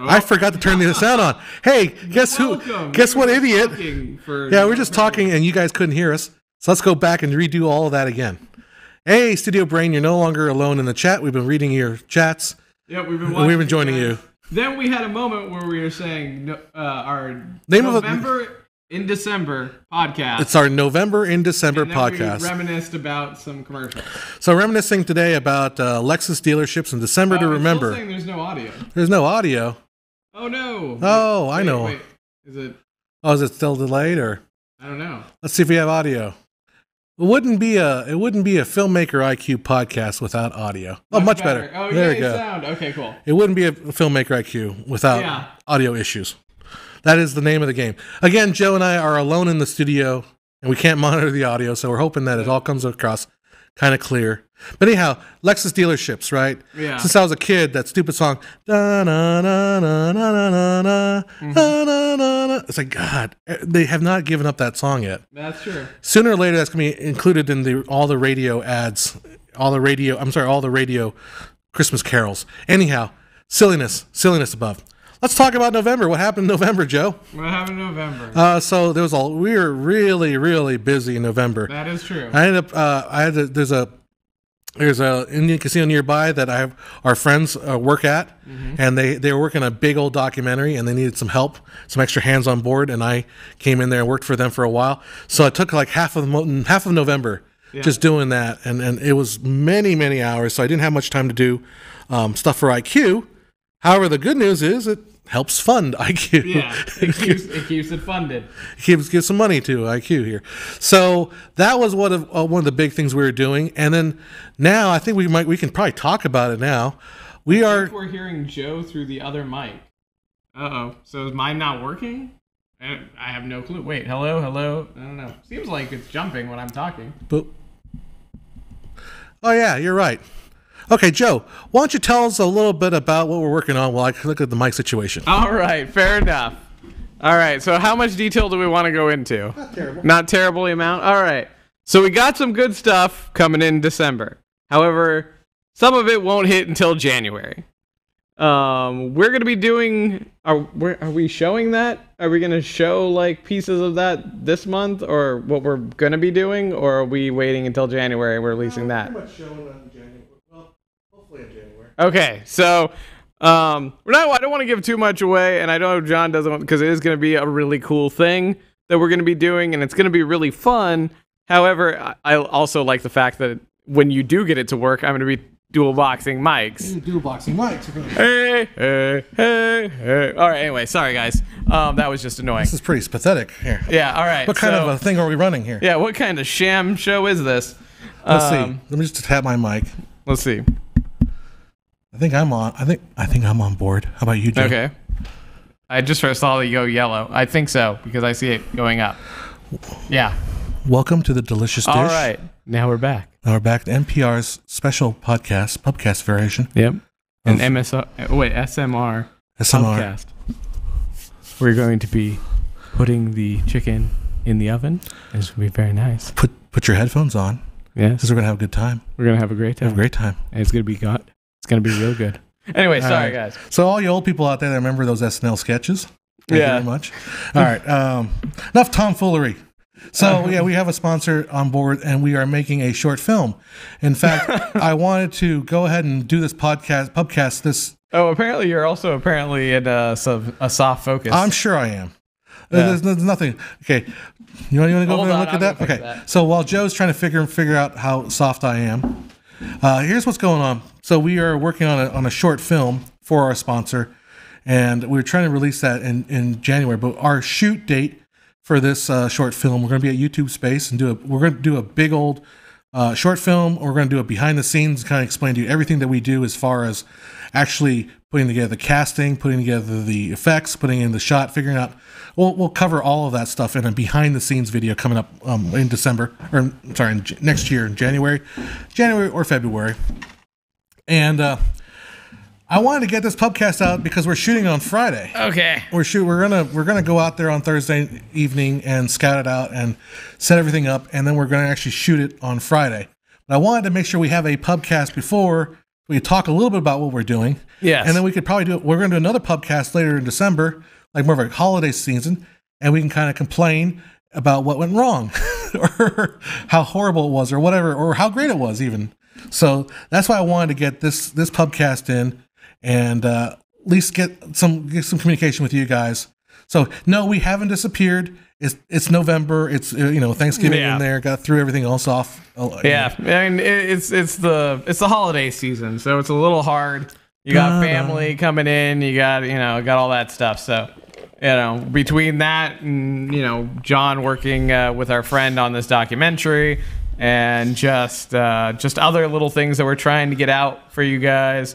I forgot to turn the sound on. Hey, guess who? Guess what, idiot? Yeah, we're just talking and you guys couldn't hear us. So let's go back and redo all of that again. Hey, Studio Brain, you're no longer alone in the chat. We've been reading your chats. Yeah, we've been joining you. Then we had a moment where we were saying our November in December podcast. It's our November in December podcast. We reminisced about some commercials. So reminiscing today about Lexus dealerships in December to remember. Saying there's no audio. There's no audio. Oh no. Oh, I know. Wait. Is it? Oh, is it still delayed or? I don't know. Let's see if we have audio. It wouldn't be a Filmmaker IQ podcast without audio. Oh, much better. Oh, there we we go. Sound. Okay, cool. It wouldn't be a Filmmaker IQ without audio issues. That is the name of the game. Again, Joe and I are alone in the studio, and we can't monitor the audio, so we're hoping that it all comes across kind of clear. But anyhow, Lexus dealerships, right? Yeah. Since I was a kid, that stupid song, da na na na na na na na na. It's like, God, they have not given up that song yet. That's true. Sooner or later, that's gonna be included in all the radio ads, all the radio Christmas carols. Anyhow, silliness above. Let's talk about November. What happened in November, Joe? What happened in November? So we were really, really busy in November. That is true. I ended up, there's a Indian casino nearby that our friends work at, and they were working on a big old documentary, and they needed some help, some extra hands on board, and I came in there and worked for them for a while. So I took like half of November just doing that, and it was many hours, so I didn't have much time to do stuff for IQ. However, the good news is it helps fund IQ. Yeah, it keeps it funded. Gives some money to IQ here. So that was one of the big things we were doing, and then now I think we can probably talk about it now. We're hearing Joe through the other mic. So is mine not working? I have no clue. Wait, hello? I don't know. Seems like it's jumping when I'm talking. Oh yeah, you're right. Okay, Joe, why don't you tell us a little bit about what we're working on while I look at the mic situation? All right, fair enough. All right, so how much detail do we want to go into? Not terrible. Not terribly amount? All right. So we got some good stuff coming in December. However, some of it won't hit until January. We're going to be doing... Are we showing that? Are we going to show like pieces of that this month, or what we're going to be doing, or are we waiting until January and we're releasing that? Pretty much showing that in January. Well, hopefully in January. Okay, so I don't want to give too much away, and I know John doesn't want, because it is going to be a really cool thing that we're going to be doing, and it's going to be really fun. However, I also like the fact that when you do get it to work, I'm going to be dual boxing mics. Dual boxing mics. Hey. All right, anyway, sorry guys. That was just annoying. This is pretty pathetic here. Yeah, all right. What kind of a thing are we running here? Yeah, what kind of sham show is this? Let's see. Let me just tap my mic. Let's see. I think I'm on. I think I'm on board. How about you, Joe? Okay. I just first saw it go yellow. I think so, because I see it going up. Yeah. Welcome to the delicious dish. All right. Now we're back. Now we're back to NPR's special podcast, Pubcast variation. Yep. And SMR. Pubcast. We're going to be putting the chicken in the oven. It's going to be very nice. Put your headphones on. Yes. Because we're going to have a good time. We're going to have a great time. Have a great time. And it's going to be good. It's going to be real good. Anyway, sorry, guys. So all you old people out there that remember those SNL sketches, thank you very much. All right. Enough tomfoolery. So, yeah, we have a sponsor on board, and we are making a short film. In fact, I wanted to go ahead and do this Pubcast this... Oh, apparently you're also in a soft focus. I'm sure I am. Yeah. There's nothing... Okay. You want to go over and look at that? Okay. That. So while Joe's trying to figure out how soft I am, here's what's going on. So we are working on a short film for our sponsor, and we're trying to release that in January. But our shoot date for this short film, we're going to be at YouTube Space and we're going to do a big old short film. We're going to do a behind the scenes, kind of explain to you everything that we do as far as actually putting together the casting, putting together the effects, putting in the shot, figuring out. We'll cover all of that stuff in a behind the scenes video coming up in December, or sorry, next year in January or February. And I wanted to get this Pubcast out because we're shooting on Friday. Okay. We're gonna go out there on Thursday evening and scout it out and set everything up, and then we're gonna actually shoot it on Friday. But I wanted to make sure we have a Pubcast before we talk a little bit about what we're doing. Yes. And then we could probably do it. We're gonna do another Pubcast later in December, like more of a holiday season, and we can kind of complain about what went wrong, or how horrible it was, or whatever, or how great it was even. So that's why I wanted to get this Pubcast in. And at least get some communication with you guys. So no, we haven't disappeared. It's November. It's Thanksgiving in there. Got through everything else off. Yeah, I mean it's the holiday season, so it's a little hard. You got family coming in. You got all that stuff. So between that and John working with our friend on this documentary, and just other little things that we're trying to get out for you guys.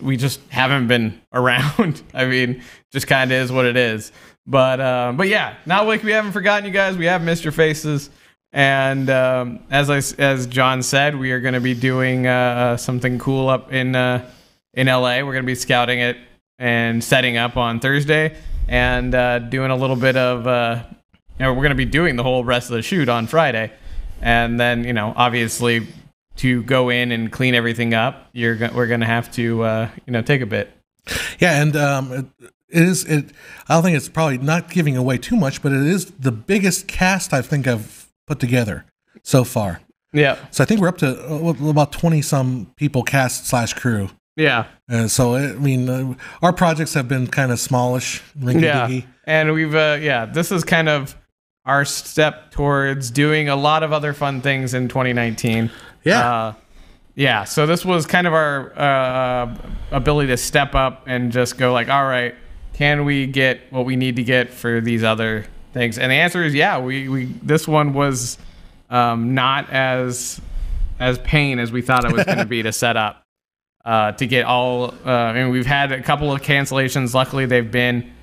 We just haven't been around. I mean, just kind of is what it is. But yeah, not like we haven't forgotten you guys. We have missed your faces. And as John said, we are going to be doing something cool up in LA. We're going to be scouting it and setting up on Thursday, and doing a little bit of. We're going to be doing the whole rest of the shoot on Friday, and then obviously. To go in and clean everything up, we're going to have to, take a bit. Yeah, and I don't think it's probably not giving away too much, but it is the biggest cast I think I've put together so far. Yeah. So I think we're up to about 20-some people cast/crew. Yeah. So, our projects have been kind of smallish, rinky-dinky. Yeah, and we've, this is kind of our step towards doing a lot of other fun things in 2019. Yeah. So this was kind of our ability to step up and just go like, all right, can we get what we need to get for these other things? And the answer is yeah. We this one was not as pain as we thought it was going to be to set up to get all. We've had a couple of cancellations. Luckily, they've been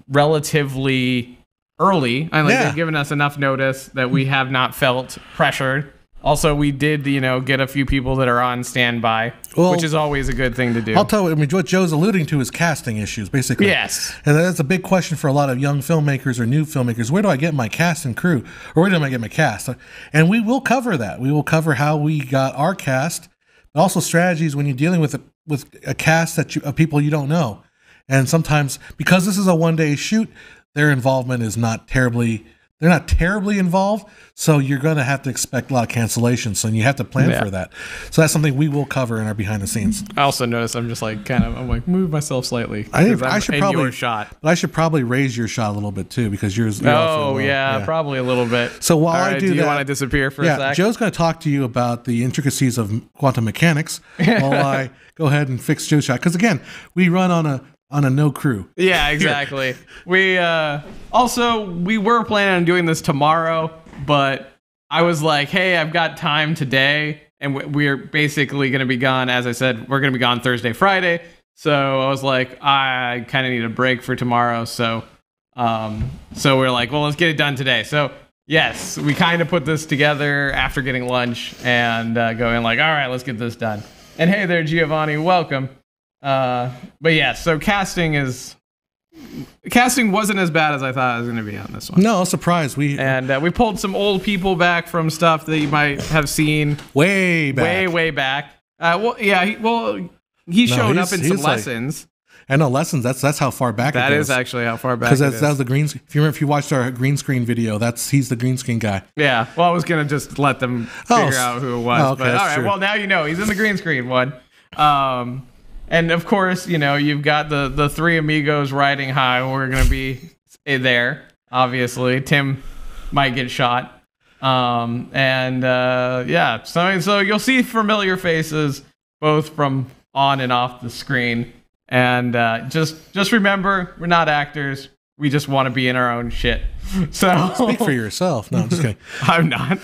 relatively early. They've given us enough notice that we have not felt pressured. Also, we did, get a few people that are on standby, which is always a good thing to do. I'll tell you, what Joe's alluding to is casting issues, basically. Yes. And that's a big question for a lot of young filmmakers or new filmmakers. Where do I get my cast and crew? Or where do I get my cast? And we will cover that. We will cover how we got our cast, but also strategies when you're dealing with a cast of people you don't know. And sometimes, because this is a one-day shoot, their involvement is not terribly... They're not terribly involved, so you're going to have to expect a lot of cancellations, so you have to plan for that. So that's something we will cover in our behind the scenes. I also notice I'm just like move myself slightly. I should probably your shot. But I should probably raise your shot a little bit too, because yours. Probably a little bit. So while I do you that, want to disappear for a sec? Joe's going to talk to you about the intricacies of quantum mechanics while I go ahead and fix Joe's shot. Because again, we run on a no crew. Yeah, exactly. We were planning on doing this tomorrow, but I was like, hey, I've got time today, and we're basically going to be gone. As I said, we're going to be gone Thursday, Friday. So I was like, I kind of need a break for tomorrow. So we're like, well, let's get it done today. So yes, we kind of put this together after getting lunch and going like, all right, let's get this done. And hey there, Giovanni, welcome. But yeah, so casting wasn't as bad as I thought it was going to be on this one. No, surprise. We pulled some old people back from stuff that you might have seen way back. He showed up in some lessons. I know lessons. That's how far back. That is actually how far back. Because that was the green. If you watched our green screen video, he's the green screen guy. Yeah. Well, I was gonna just let them figure out who it was. Okay, but all right. True. Well, now you know he's in the green screen one. And of course, you've got the three amigos riding high. We're going to be there, obviously. Tim might get shot. So you'll see familiar faces both from on and off the screen. And just remember, we're not actors. We just want to be in our own shit. So speak for yourself. No, I'm just kidding. I'm not.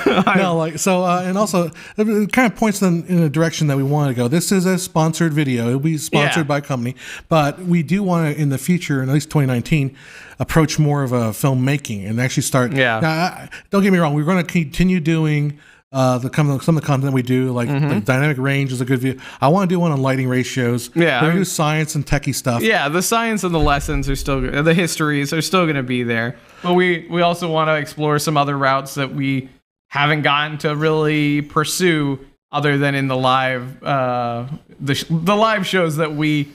And also it kind of points them in a direction that we want to go. This is a sponsored video. It'll be sponsored by a company, but we do want to, in the future, in at least 2019, approach more of a filmmaking and actually start. Yeah. Now, don't get me wrong. We're going to continue doing some of the content we do, like the dynamic range is a good view. I want to do one on lighting ratios. Yeah, we're going to do science and techie stuff. Yeah, the science and the lessons are still, the histories are still going to be there. But we also want to explore some other routes that we haven't gotten to really pursue, other than in the live the live shows that we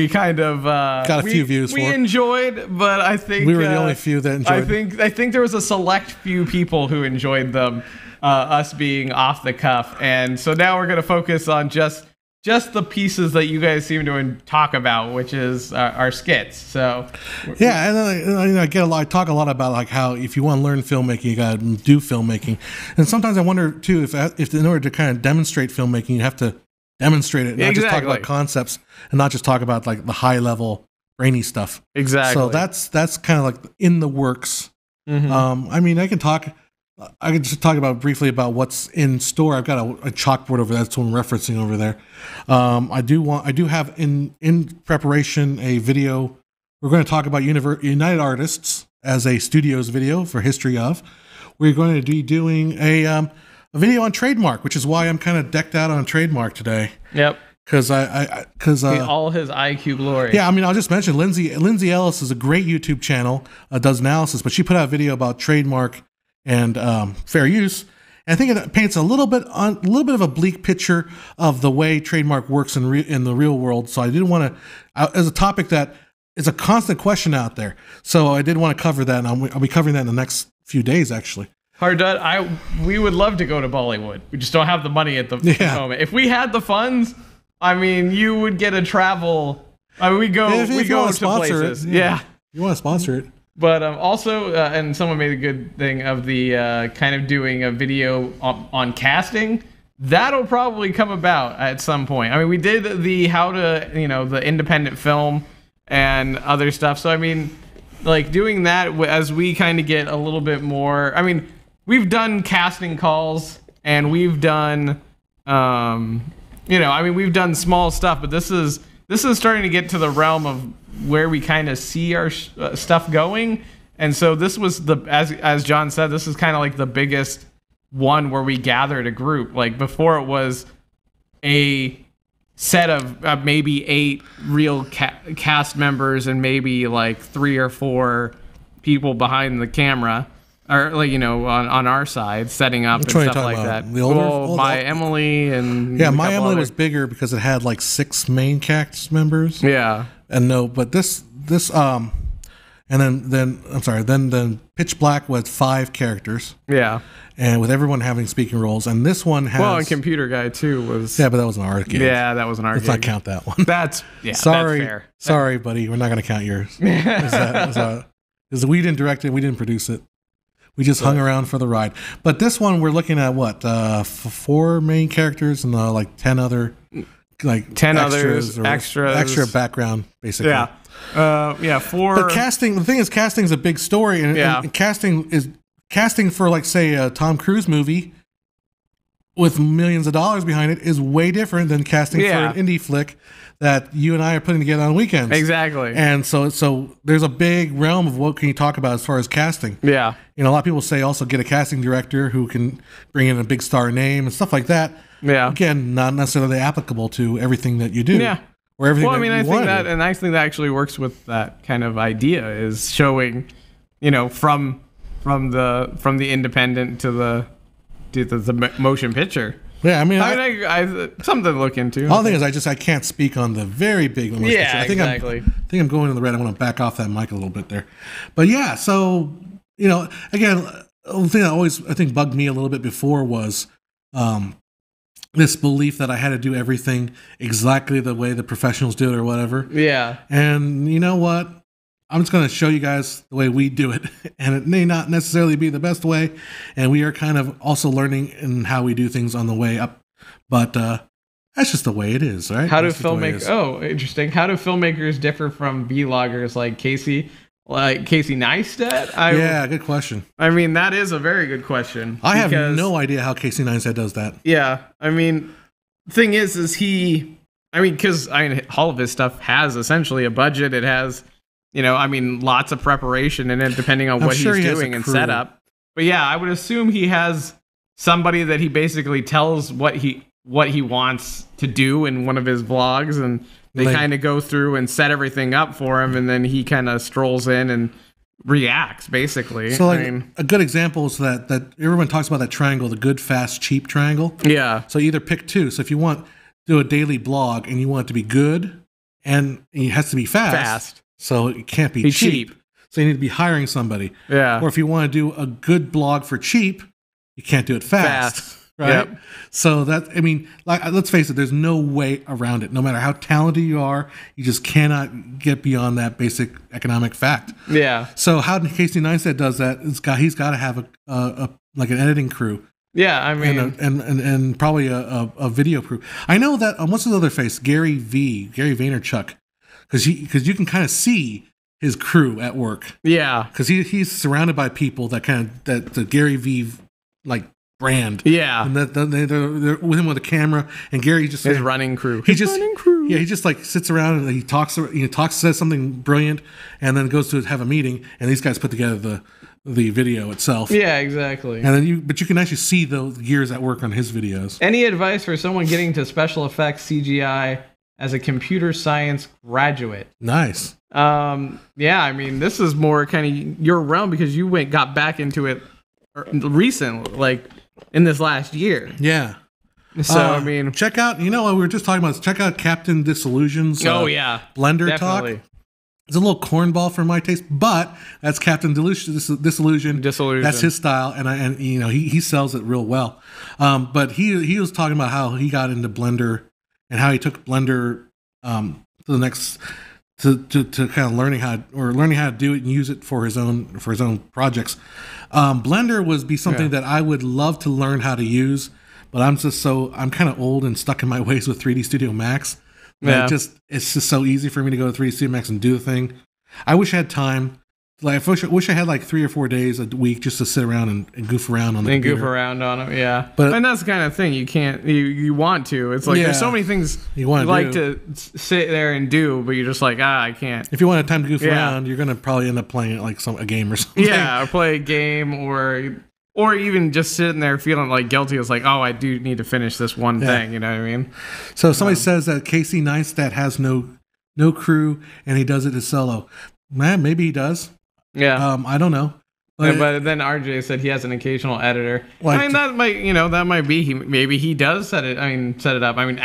kind of got a few views. We enjoyed, but I think we were the only few that enjoyed. I think there was a select few people who enjoyed them. Us being off the cuff, and so now we're going to focus on just the pieces that you guys seem to talk about, which is our skits. So yeah, and then I talk a lot about like how if you want to learn filmmaking, you got to do filmmaking, and sometimes I wonder too if in order to kind of demonstrate filmmaking, you have to demonstrate it, not just talk about concepts, and not just talk about like the high level brainy stuff. Exactly. So that's kind of like in the works. Mm-hmm. I can just talk briefly about what's in store. I've got a chalkboard over there. That's what I'm referencing over there. I do have in preparation a video. We're going to talk about United Artists as a studios video for History of. We're going to be doing a video on trademark, which is why I'm kind of decked out on trademark today. Yep. Because all his IQ glory. Yeah, I'll just mention Lindsay Ellis is a great YouTube channel, does analysis, but she put out a video about trademark and fair use. And I think it paints a little bit of a bleak picture of the way trademark works in the real world. So I didn't want to, as a topic that is a constant question out there. So I did want to cover that, and I'll be covering that in the next few days, actually. Hardut, we would love to go to Bollywood. We just don't have the money at the moment. If we had the funds, you would get a travel. We go to places. Yeah. You want to sponsor it? But also, and someone made a good thing of the kind of doing a video on casting. That'll probably come about at some point. I mean, we did the how to, the independent film and other stuff. So, I mean, like doing that as we kind of get a little bit more. I mean, we've done casting calls and we've done, we've done small stuff, but this is starting to get to the realm of where we kind of see our stuff going. And so this was as John said, this is kind of like the biggest one where we gathered a group. Like before it was a set of maybe 8 real cast members and maybe like 3 or 4 people behind the camera, or like on our side setting up and stuff like that. Emily and My Emily was bigger because it had like 6 main cast members. Yeah, and but this and then Pitch Black was 5 characters. Yeah. And with everyone having speaking roles, and this one has... Well, and Computer Guy, too, was... Yeah, but that was an arcade. Yeah, that was an arcade. Let's not count that one. Sorry, that's fair. Sorry, buddy, we're not going to count yours. Because we didn't direct it, we didn't produce it. We just hung around for the ride. But this one, we're looking at, 4 main characters and, 10 other... 10 extra background, basically. Yeah. 4... But the thing is, casting is a big story, and casting for, like, say, a Tom Cruise movie with millions of dollars behind it is way different than casting for an indie flick that you and I are putting together on weekends. Exactly. And so there's a big realm of what can you talk about as far as casting. Yeah. A lot of people say also get a casting director who can bring in a big star name and stuff like that. Yeah. Again, not necessarily applicable to everything that you do. Yeah. Or everything I think that actually works with that kind of idea is showing, from the independent to the motion picture. Yeah, I something to look into. All the thing is, I can't speak on the very big motion picture. I think exactly. I think I'm going in the red. I want to back off that mic a little bit there. But yeah, so again, the thing that I think bugged me a little bit before was this belief that I had to do everything exactly the way the professionals do it or whatever. Yeah. And you know what? I'm just going to show you guys the way we do it, and it may not necessarily be the best way, and we are kind of also learning in how we do things on the way up, but that's just the way it is, right? How do filmmakers? Oh, interesting. How do filmmakers differ from vloggers like Casey Neistat? Yeah, good question. I mean, that is a very good question. I have no idea how Casey Neistat does that. Yeah, I mean, the thing is he? Because all of his stuff has essentially a budget. It has. Lots of preparation and then depending on what he's doing and setup. But yeah, I would assume he has somebody that he basically tells what he wants to do in one of his vlogs, and they kind of go through and set everything up for him, and then he kind of strolls in and reacts basically. So a good example is that everyone talks about that triangle, the good, fast, cheap triangle. Yeah. So either pick 2. So if you want to do a daily blog and you want it to be good and it has to be fast. So it can't be cheap. So you need to be hiring somebody. Yeah. Or if you want to do a good blog for cheap, you can't do it fast. Right. Yep. So let's face it, there's no way around it. No matter how talented you are, you just cannot get beyond that basic economic fact. Yeah. So how Casey Neistat does that, he's got to have an editing crew. Yeah, and probably a video crew. I know that what's his other face? Gary Vaynerchuk. Because you can kind of see his crew at work. Yeah. Because he's surrounded by people that the Gary V brand. Yeah. And they're with him with a camera, and Gary just his running crew. He just sits around and he talks, says something brilliant, and then goes to have a meeting, and these guys put together the video itself. Yeah, exactly. And then you can actually see the gears at work on his videos. Any advice for someone getting to special effects CGI as a computer science graduate? Nice. This is more kind of your realm because you got back into it recently, like in this last year. Yeah. So check out. We were just talking about. Check out Captain Disillusion's. Blender definitely. talk. It's a little cornball for my taste, but that's Captain Disillusion. That's his style, and he sells it real well. But he was talking about how he got into Blender and how he took Blender to the next to kind of learning how to do it and use it for his own projects. Blender would be something that I would love to learn how to use, but I'm kind of old and stuck in my ways with 3D Studio Max. It's just so easy for me to go to 3D Studio Max and do the thing. I wish I had time. Like, I wish I had like 3 or 4 days a week just to sit around and goof around on the computer. Goof around on it, yeah. And that's the kind of thing you want to. It's like there's so many things you like to sit there and do, but you're just like, I can't. If you want time to goof around, you're gonna probably end up playing like a game or something. Yeah, or play a game or even just sitting there feeling like guilty. It's like, I do need to finish this one thing. You know what I mean? So somebody says that Casey Neistat has no crew and he does it as solo. Man, maybe he does. Yeah. I don't know. But then RJ said he has an occasional editor. That might be maybe he does set it up. I mean,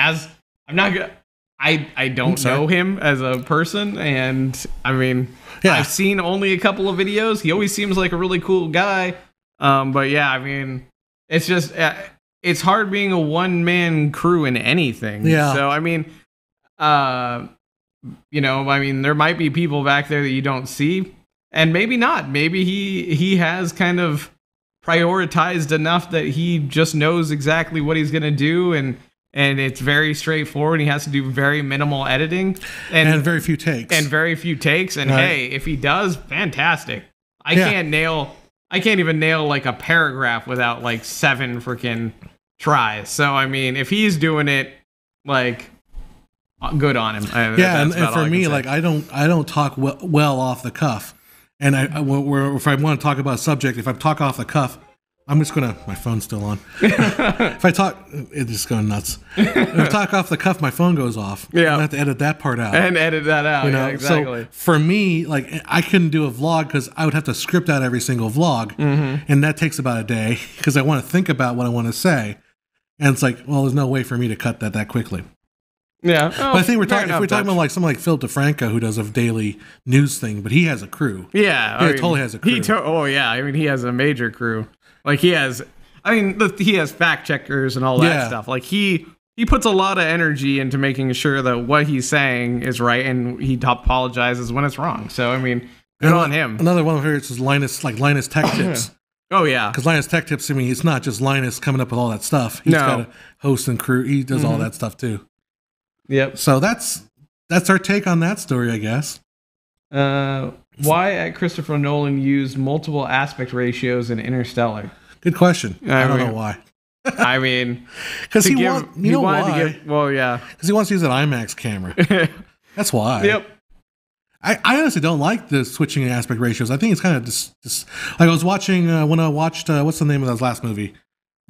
I don't know him as a person, and I mean, I've seen only a couple of videos. He always seems like a really cool guy. But yeah, I mean, it's just it's hard being a one-man crew in anything. Yeah. So I mean, there might be people back there that you don't see. And maybe not. Maybe he has kind of prioritized enough that he just knows exactly what he's going to do, and it's very straightforward. He has to do very minimal editing and very few takes. And hey, if he does, fantastic. I can't even nail like a paragraph without like 7 freaking tries. So I mean, if he's doing it, like, good on him. And for me, like, I don't talk well off the cuff. And if I want to talk about a subject, if I talk off the cuff, I'm just gonna. My phone's still on. If I talk, it's just going nuts. If I talk off the cuff, my phone goes off. Yeah, I have to edit that part out. Yeah, exactly. So for me, like, I couldn't do a vlog because I would have to script out every single vlog, and that takes about a day because I want to think about what I want to say, and it's like, well, there's no way for me to cut that quickly. Yeah, but I think we're talking about like someone like Philip DeFranco, who does a daily news thing, but he has a crew. Yeah, he totally has a crew. I mean, he has a major crew. Like he has fact checkers and all that stuff. Like he puts a lot of energy into making sure that what he's saying is right, and he apologizes when it's wrong. So I mean, good on him. Another one of his is Linus Tech Tips. Oh yeah, because Linus Tech Tips. I mean, it's not just Linus coming up with all that stuff. He's got a host and crew. He does all that stuff too. Yep. So that's our take on that story, I guess. Why Christopher Nolan used multiple aspect ratios in Interstellar? Good question. I don't know why. I mean, because he wanted to give. Well, yeah. Because he wants to use an IMAX camera. That's why. Yep. I honestly don't like the switching aspect ratios. I think it's kind of just like I was watching when I watched what's the name of that last movie,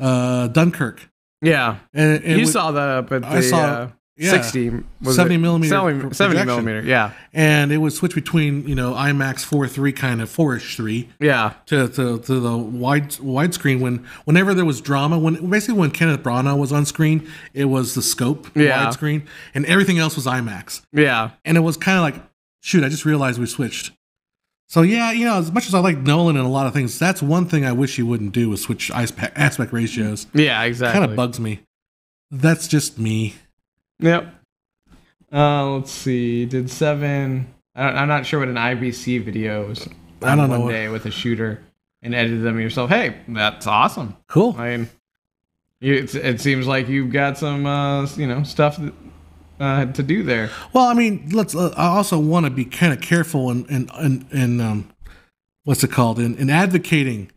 Dunkirk. Yeah, and you saw that up at the 70 millimeter, 70 millimeter, yeah. And it would switch between IMAX 4:3 kind of 4-ish 3, to the widescreen whenever there was drama. When Kenneth Branagh was on screen, it was the scope widescreen, and everything else was IMAX. Yeah, and it was kind of like, shoot, I just realized we switched. So yeah, as much as I like Nolan and a lot of things, that's one thing I wish he wouldn't do is switch aspect ratios. Yeah, exactly. Kind of bugs me. That's just me. Yep. Let's see. Did 7? I'm not sure what an IBC video is. I don't know. One day with a shooter and edited them yourself. Hey, that's awesome. Cool. I mean, it seems like you've got some stuff to do there. Well, I mean, I also want to be kind of careful in what's it called in advocating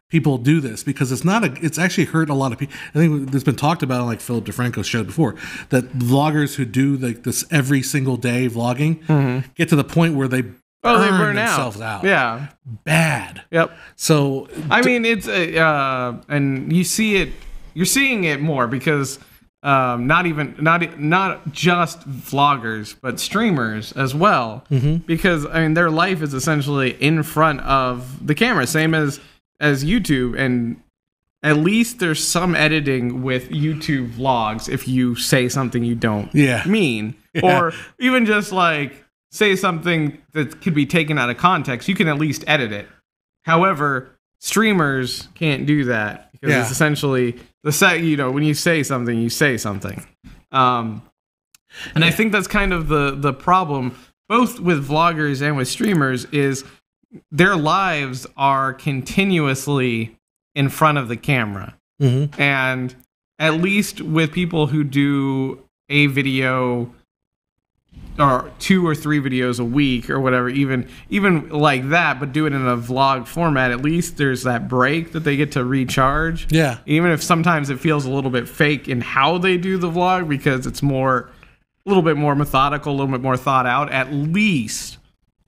people do this, because it's actually hurt a lot of people. I think it's been talked about on like Philip DeFranco's show before, that vloggers who do like this every single day vlogging get to the point where they burn themselves out. Yeah. Bad. Yep. So I mean, it's and you see it, you're seeing it more because not just vloggers, but streamers as well. Because I mean, their life is essentially in front of the camera, same as YouTube, and at least there's some editing with YouTube vlogs if you say something you don't mean, or even just like say something that could be taken out of context. You can at least edit it. However, streamers can't do that because it's essentially when you say something, you say something. And I think that's kind of the problem both with vloggers and with streamers is their lives are continuously in front of the camera. Mm-hmm. And at least with people who do a video or 2 or 3 videos a week or whatever, even like that, but do it in a vlog format, at least there's that break that they get to recharge. Yeah. Even if sometimes it feels a little bit fake in how they do the vlog because it's a little bit more methodical, a little bit more thought out, at least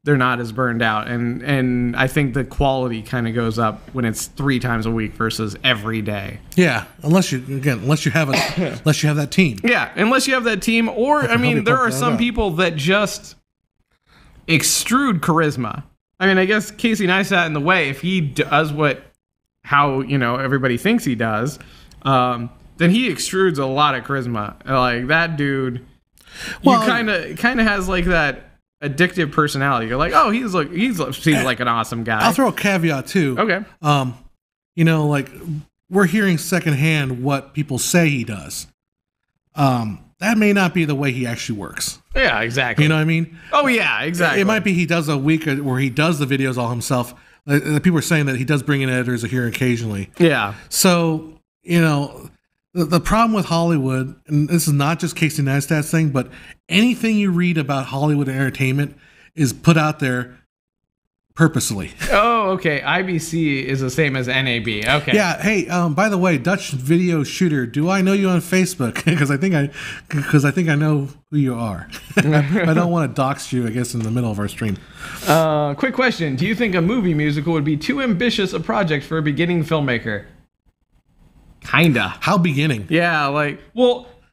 they're not as burned out. And I think the quality kind of goes up when it's 3 times a week versus every day. Yeah, unless you have that team. Yeah, unless you have that team, or I mean, there are some people that just extrude charisma. I mean, I guess Casey Neistat in the way, if he does how everybody thinks he does, then he extrudes a lot of charisma. Like that dude, kind of has like that addictive personality. You're like, oh, he seems like an awesome guy. I'll throw a caveat too. Okay. Like we're hearing secondhand what people say he does. That may not be the way he actually works. Yeah, exactly. You know what I mean? Oh yeah, exactly. It might be he does a week where he does the videos all himself. People are saying that he does bring in editors here occasionally. Yeah. So, the problem with Hollywood, and this is not just Casey Neistat's thing, but anything you read about Hollywood entertainment is put out there purposely. Oh, okay. IBC is the same as NAB. Okay. Yeah. Hey, by the way, Dutch Video Shooter, do I know you on Facebook? Because I think I know who you are. I don't want to dox you, I guess, in the middle of our stream. Quick question. Do you think a movie musical would be too ambitious a project for a beginning filmmaker? Kinda. How beginning? Yeah,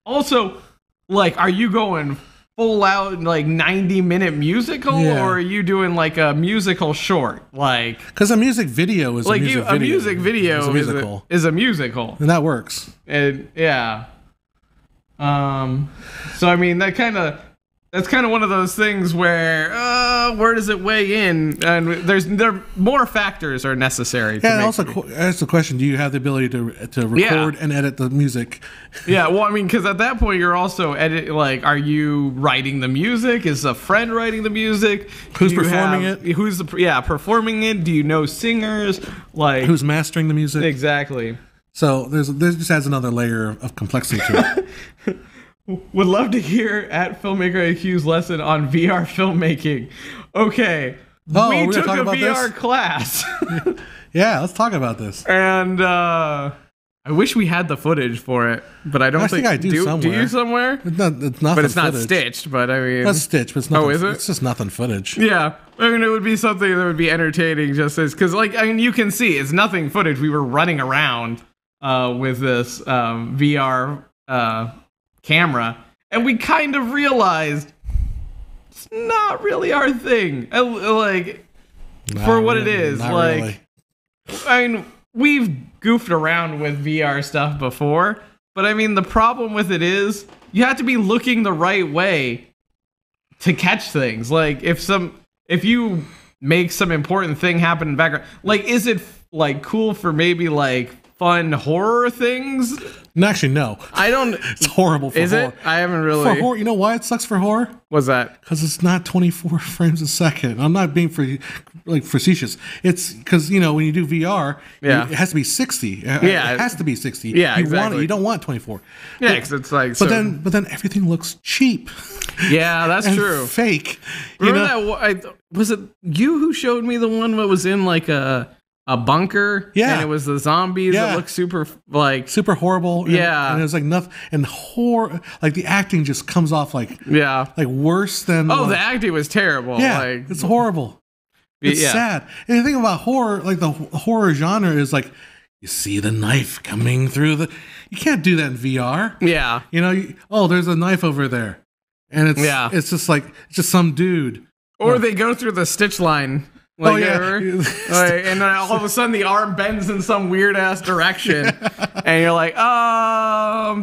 also, are you going full out 90-minute musical, or are you doing like a musical short? Because a music video is a music video. A music video is a musical. And that works. And yeah. So I mean that's kind of one of those things where does it weigh in? And there more factors are necessary. Yeah, and also ask the question: do you have the ability to record and edit the music? Yeah, well, I mean, because at that point you're also are you writing the music? Is a friend writing the music? Who's performing it? Who's performing it? Do you know singers? Who's mastering the music? Exactly. So there's just adds another layer of complexity to it. Would love to hear at Filmmaker IQ's lesson on VR filmmaking. Okay. We took a VR class. Yeah, let's talk about this. And I wish we had the footage for it, but I don't think I do somewhere. Do you somewhere? It's nothing. But it's not footage. Stitched, but I mean... That's stitched, but it's nothing. Oh, is it? It's just nothing footage. Yeah. I mean, it would be something that would be entertaining just as... Because, you can see, it's nothing footage. We were running around with this VR... camera, and we kind of realized it's not really our thing. For what it is. Really. I mean, we've goofed around with VR stuff before, but I mean, the problem with it is you have to be looking the right way to catch things. If you make some important thing happen in the background, is it cool for maybe fun horror things? Actually, no. I don't. It's horrible for horror. Is it? I haven't really. For horror, you know why it sucks for horror? What's that? Because it's not 24 frames a second. I'm not being facetious. It's because when you do VR, it has to be 60. Yeah, it has to be 60. Yeah, exactly. You don't want 24. Yeah, because it's But then everything looks cheap. Yeah, that's and true. Fake. Remember that? Was it you who showed me the one that was in a bunker? Yeah, and it was the zombies that looked super horrible. Yeah, and it was nothing. And horror, the acting just comes off worse than. Oh, the acting was terrible. Yeah, it's horrible. It's sad. And the thing about horror, the horror genre is you see the knife coming through the. You can't do that in VR. Yeah, there's a knife over there, and it's just just some dude. Or they go through the stitch line. Like, and then all of a sudden the arm bends in some weird ass direction, and you're like,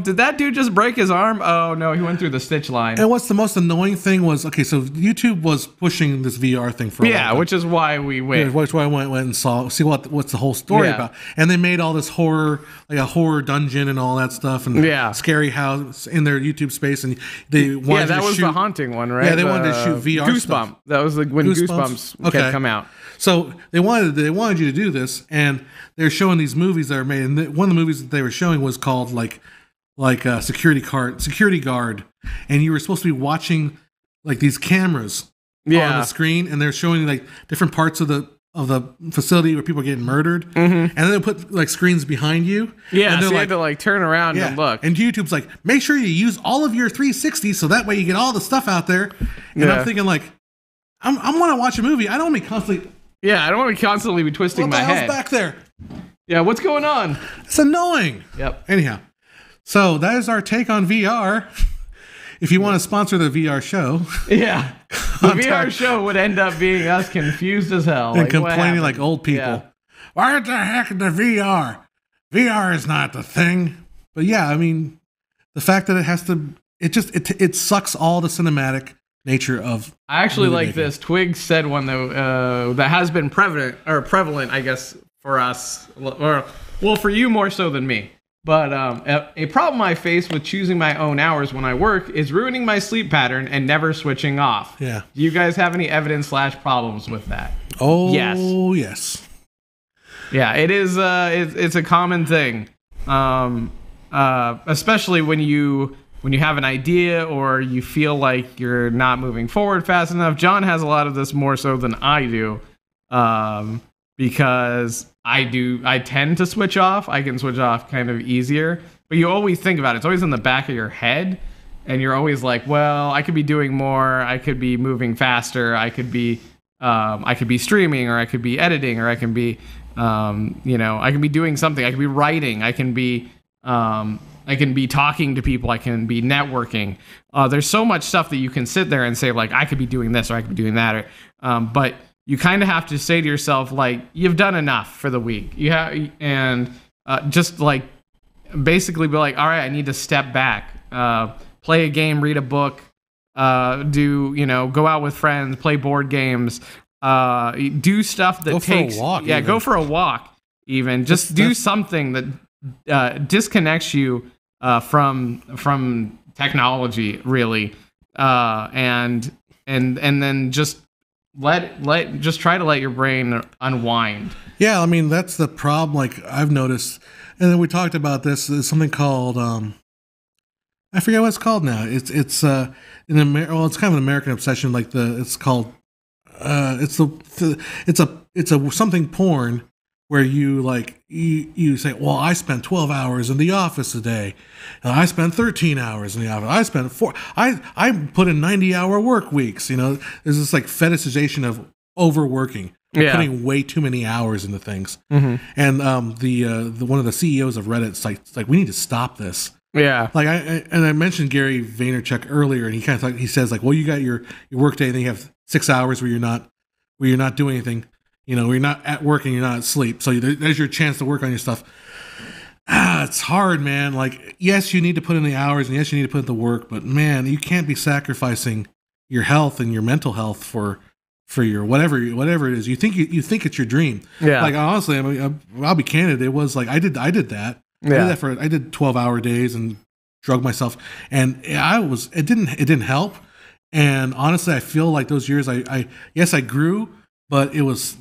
did that dude just break his arm? Oh no, he went through the stitch line. And what's the most annoying thing was, okay, so YouTube was pushing this VR thing for a while. Yeah, which is why we went. Yeah, which why I went and see what's the whole story about. And they made all this horror, like a horror dungeon and all that stuff, and scary house in their YouTube space, and they wanted that to was shoot the haunting one, right? Yeah, they wanted to shoot VR Goosebump. stuff. That was like when Goosebumps had come out. So they wanted you to do this, and they're showing these movies that are made. And one of the movies that they were showing was called like a security guard, and you were supposed to be watching like these cameras on the screen, and they're showing you like different parts of the facility where people are getting murdered, and then they put like screens behind you. Yeah, and so you had to like turn around and look. And YouTube's like, make sure you use all of your 360 so that way you get all the stuff out there. And I'm thinking like, I want to watch a movie. I don't want to be constantly. Yeah, I don't want to constantly be twisting my head. What the hell's back there? Yeah, what's going on? It's annoying. Yep. Anyhow, so that is our take on VR. If you want to sponsor the VR show, the VR show would end up being us confused as hell and like, complaining like old people. Yeah. Why the heck is the VR? VR is not the thing. But yeah, I mean, the fact that it has to, it sucks all the cinematic nature of. I actually like this. Twig said one though that has been prevalent, I guess, for us, or well, for you more so than me. But a problem I face with choosing my own hours when I work is ruining my sleep pattern and never switching off. Yeah. Do you guys have any evidence / problems with that? Oh, yes. Yeah, it is. It's a common thing, especially when you have an idea or you feel like you're not moving forward fast enough. John has a lot of this more so than I do, because I tend to switch off. I can switch off kind of easier, but you always think about it. It's always in the back of your head, and you're always like, well, I could be doing more. I could be moving faster. I could be streaming, or I could be editing, or I can be, I can be doing something. I can be writing. I can be talking to people. I can be networking. There's so much stuff that you can sit there and say, like, I could be doing this, or I could be doing that, but you kind of have to say to yourself, like, you've done enough for the week. Just like basically be like, all right, I need to step back, play a game, read a book, go out with friends, play board games, do stuff that takes. Go for a walk. Even just do something that disconnects you from technology, really, and then just just try to let your brain unwind. Yeah, I mean, that's the problem. Like, I've noticed, and then we talked about this. There's something called I forget what it's called now. It's it's kind of an American obsession. Like it's a something porn where you say, well, I spent 12 hours in the office today, and I spent 13 hours in the office. I spent I put in 90-hour work weeks. There's this like fetishization of overworking, putting way too many hours into things. Mm-hmm. And the one of the CEOs of Reddit's like, we need to stop this. Yeah. Like I mentioned Gary Vaynerchuk earlier, and he says like, well, you got your work day, and then you have 6 hours where you're not doing anything. You're not at work and you're not asleep. So there's your chance to work on your stuff. It's hard, man. Like, yes, you need to put in the hours, and yes, you need to put in the work, but man, you can't be sacrificing your health and your mental health for your whatever it is. You think it's your dream. Yeah. Like, honestly, I mean, I'll be candid. It was like I did that. Yeah. I did 12-hour days and drug myself, and it didn't help. And honestly, I feel like those years I grew, but it was,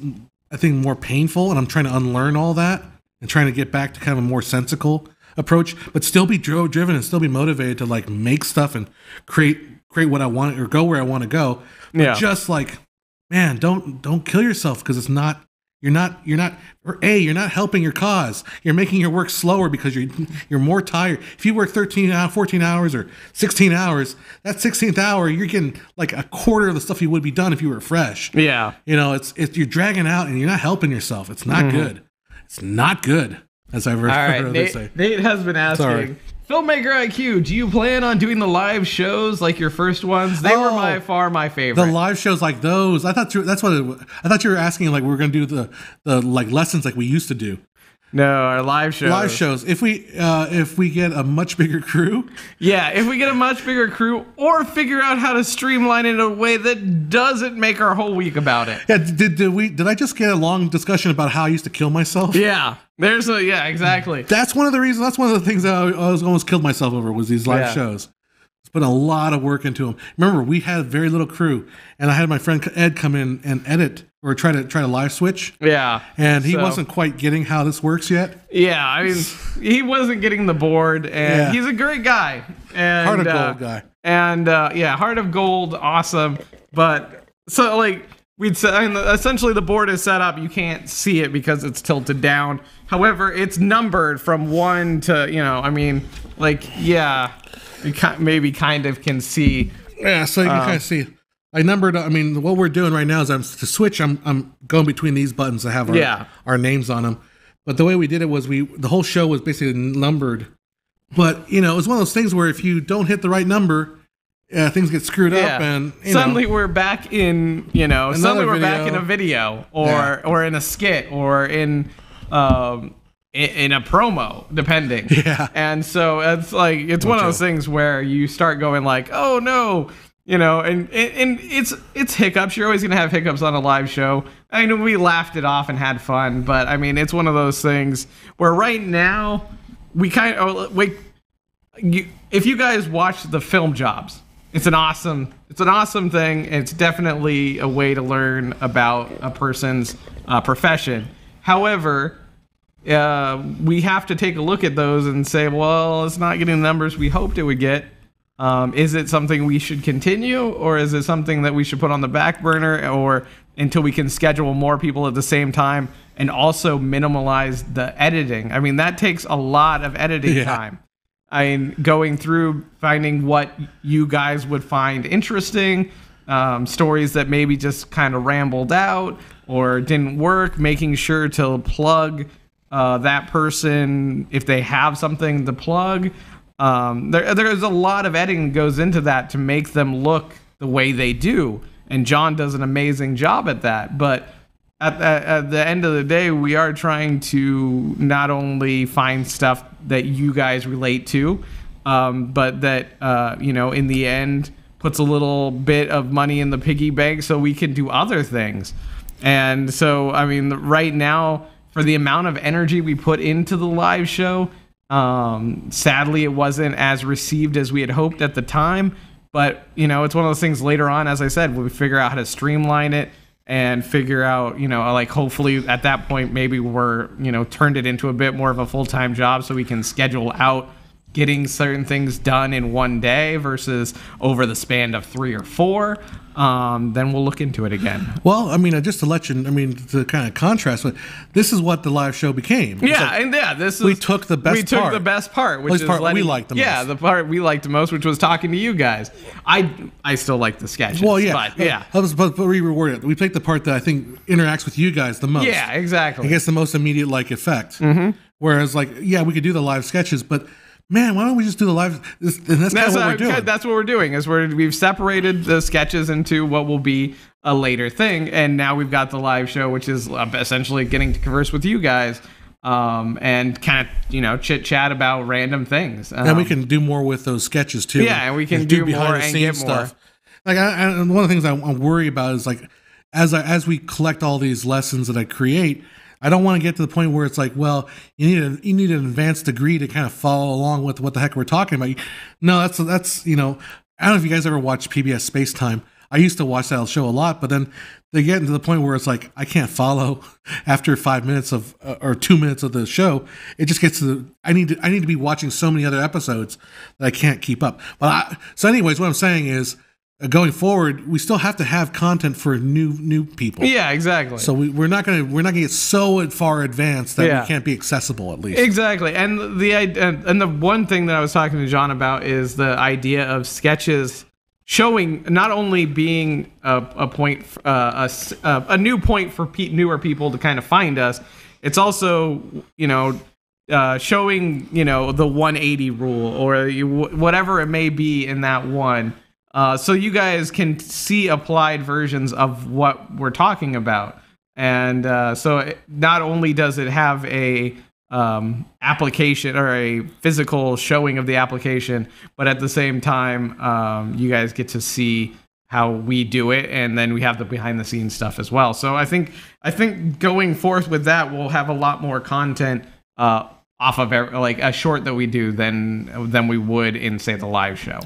I think, more painful, and I'm trying to unlearn all that and trying to get back to kind of a more sensical approach, but still be driven and still be motivated to like make stuff and create what I want or go where I want to go. But just like, man, don't kill yourself, because it's not. You're not helping your cause. You're making your work slower because you're more tired. If you work 14 hours or 16 hours, that 16th hour, you're getting like a quarter of the stuff you would be done if you were fresh. Yeah. It's you're dragging out and you're not helping yourself. It's not good. It's not good, as I've heard others say. Nate has been asking, Filmmaker IQ, do you plan on doing the live shows like your first ones? They were by far my favorite. The live shows like those. I thought I thought you were asking like we were going to do the like lessons like we used to do. No, our live shows. Live shows. If we get a much bigger crew. Yeah, if we get a much bigger crew, or figure out how to streamline it in a way that doesn't make our whole week about it. Yeah. Did I just get a long discussion about how I used to kill myself? Yeah. Exactly. That's one of the reasons. That's one of the things that I was almost killed myself over was these live shows. It's put a lot of work into them. Remember, we had very little crew, and I had my friend Ed come in and edit or try to live switch. Yeah, and he wasn't quite getting how this works yet. Yeah, I mean, he wasn't getting the board, and he's a great guy. And, heart of gold guy. And heart of gold, awesome. But so like we'd say, essentially the board is set up. You can't see it because it's tilted down. However, it's numbered from 1 to you maybe kind of can see. Yeah, so you can kind of see. I numbered. I mean, what we're doing right now is to switch. I'm going between these buttons that have our names on them. But the way we did it was the whole show was basically numbered. But it was one of those things where if you don't hit the right number, things get screwed up, and suddenly we're back in back in a video or in a skit or in a promo, depending. Yeah. And so it's like it's one of those things where you start going like, oh no. And it's hiccups. You're always going to have hiccups on a live show. I know we laughed it off and had fun, but I mean, it's one of those things where right now we if you guys watch the film jobs, it's an awesome thing. It's definitely a way to learn about a person's profession. However, we have to take a look at those and say, well, it's not getting the numbers we hoped it would get. Is it something we should continue, or is it something that we should put on the back burner, or until we can schedule more people at the same time and also minimize the editing? I mean, that takes a lot of editing time. I mean, going through finding what you guys would find interesting, stories that maybe just kind of rambled out or didn't work, making sure to plug that person if they have something to plug. There's a lot of editing that goes into that to make them look the way they do, and John does an amazing job at that. But at the end of the day, we are trying to not only find stuff that you guys relate to, but that in the end puts a little bit of money in the piggy bank so we can do other things. And so, I mean, right now, for the amount of energy we put into the live show, sadly it wasn't as received as we had hoped at the time, but it's one of those things later on, as I said, we figure out how to streamline it and figure out, like hopefully at that point maybe we're turned it into a bit more of a full-time job so we can schedule out getting certain things done in one day versus over the span of 3 or 4. Then we'll look into it again. Well, I mean, just to let you, to kind of contrast, but this is what the live show became. We took the best part, which is we liked the most. Yeah, the part we liked the most, which was talking to you guys. I still like the sketches. Well, yeah, but we reward it. We picked the part that I think interacts with you guys the most. Yeah, exactly. I guess the most immediate effect. Mm-hmm. Whereas, we could do the live sketches, but. Man, why don't we just do the live? And that's kind of what we're doing. That's what we're doing. Is we've separated the sketches into what will be a later thing, and now we've got the live show, which is essentially getting to converse with you guys, and kind of chit chat about random things. And we can do more with those sketches too. Yeah, and we can do more and get stuff. Like one of the things I worry about is as we collect all these lessons that I create. I don't want to get to the point where it's like, well, you need an advanced degree to kind of follow along with what the heck we're talking about. No, that's I don't know if you guys ever watched PBS Space Time. I used to watch that show a lot, but then they get into the point where it's like I can't follow after 5 minutes of or 2 minutes of the show. It just gets to I need to be watching so many other episodes that I can't keep up. But so anyways, what I'm saying is. Going forward, we still have to have content for new people. Yeah, exactly. So we're not gonna get so far advanced that we can't be accessible at least. Exactly. And the one thing that I was talking to John about is the idea of sketches showing not only being a point, a new point for newer people to kind of find us. It's also showing, the 180 rule or whatever it may be in that one. So you guys can see applied versions of what we're talking about. And so not only does it have a application or a physical showing of the application, but at the same time, you guys get to see how we do it, and then we have the behind the scenes stuff as well. So I think going forth with that, we'll have a lot more content off of like a short that we do than we would in, say, the live show.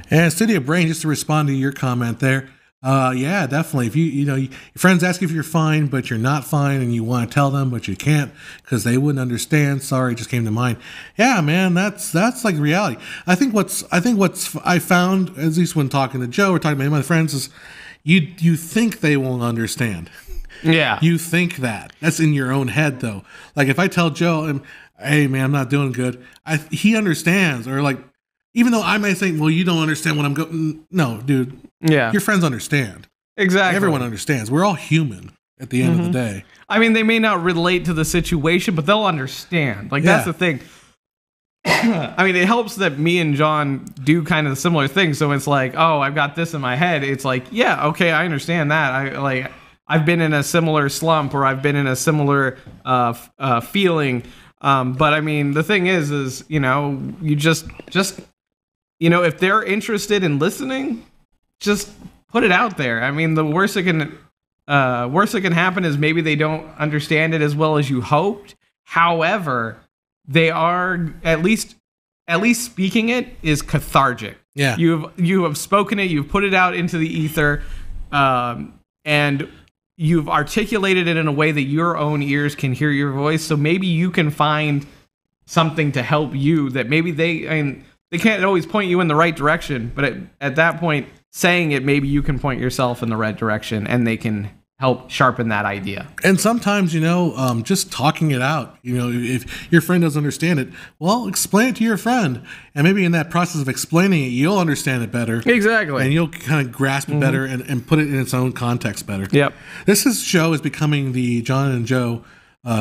And Studio Brain, just to respond to your comment there, yeah, definitely. If your friends ask if you're fine, but you're not fine, and you want to tell them, but you can't because they wouldn't understand. Sorry, it just came to mind. Yeah, man, that's like reality. I think what's I found, at least when talking to Joe or talking to my friends, is you think they won't understand. Yeah, you think that's in your own head though. Like if I tell Joe, hey man, I'm not doing good, he understands, or like. Even though I might think, well, you don't understand what I'm going. No, dude. Yeah. Your friends understand. Exactly. Everyone understands. We're all human at the end of the day. I mean, they may not relate to the situation, but they'll understand. Like, that's the thing. I mean, it helps that me and John do kind of similar things. So it's like, oh, I've got this in my head. It's like, yeah, okay, I understand that. I've been in a similar slump, or I've been in a similar feeling. But I mean, the thing is, you just if they're interested in listening, just put it out there. I mean, the worst that can happen is maybe they don't understand it as well as you hoped. However, they are at least speaking it is cathartic. Yeah, you have spoken it, you've put it out into the ether, and you've articulated it in a way that your own ears can hear your voice. So maybe you can find something to help you that maybe they can't always point you in the right direction, but at that point, saying it, maybe you can point yourself in the right direction, and they can help sharpen that idea. And sometimes, just talking it out, if your friend doesn't understand it, well, explain it to your friend. And maybe in that process of explaining it, you'll understand it better. Exactly. And you'll kind of grasp it better and put it in its own context better. Yep. This show is becoming the John and Joe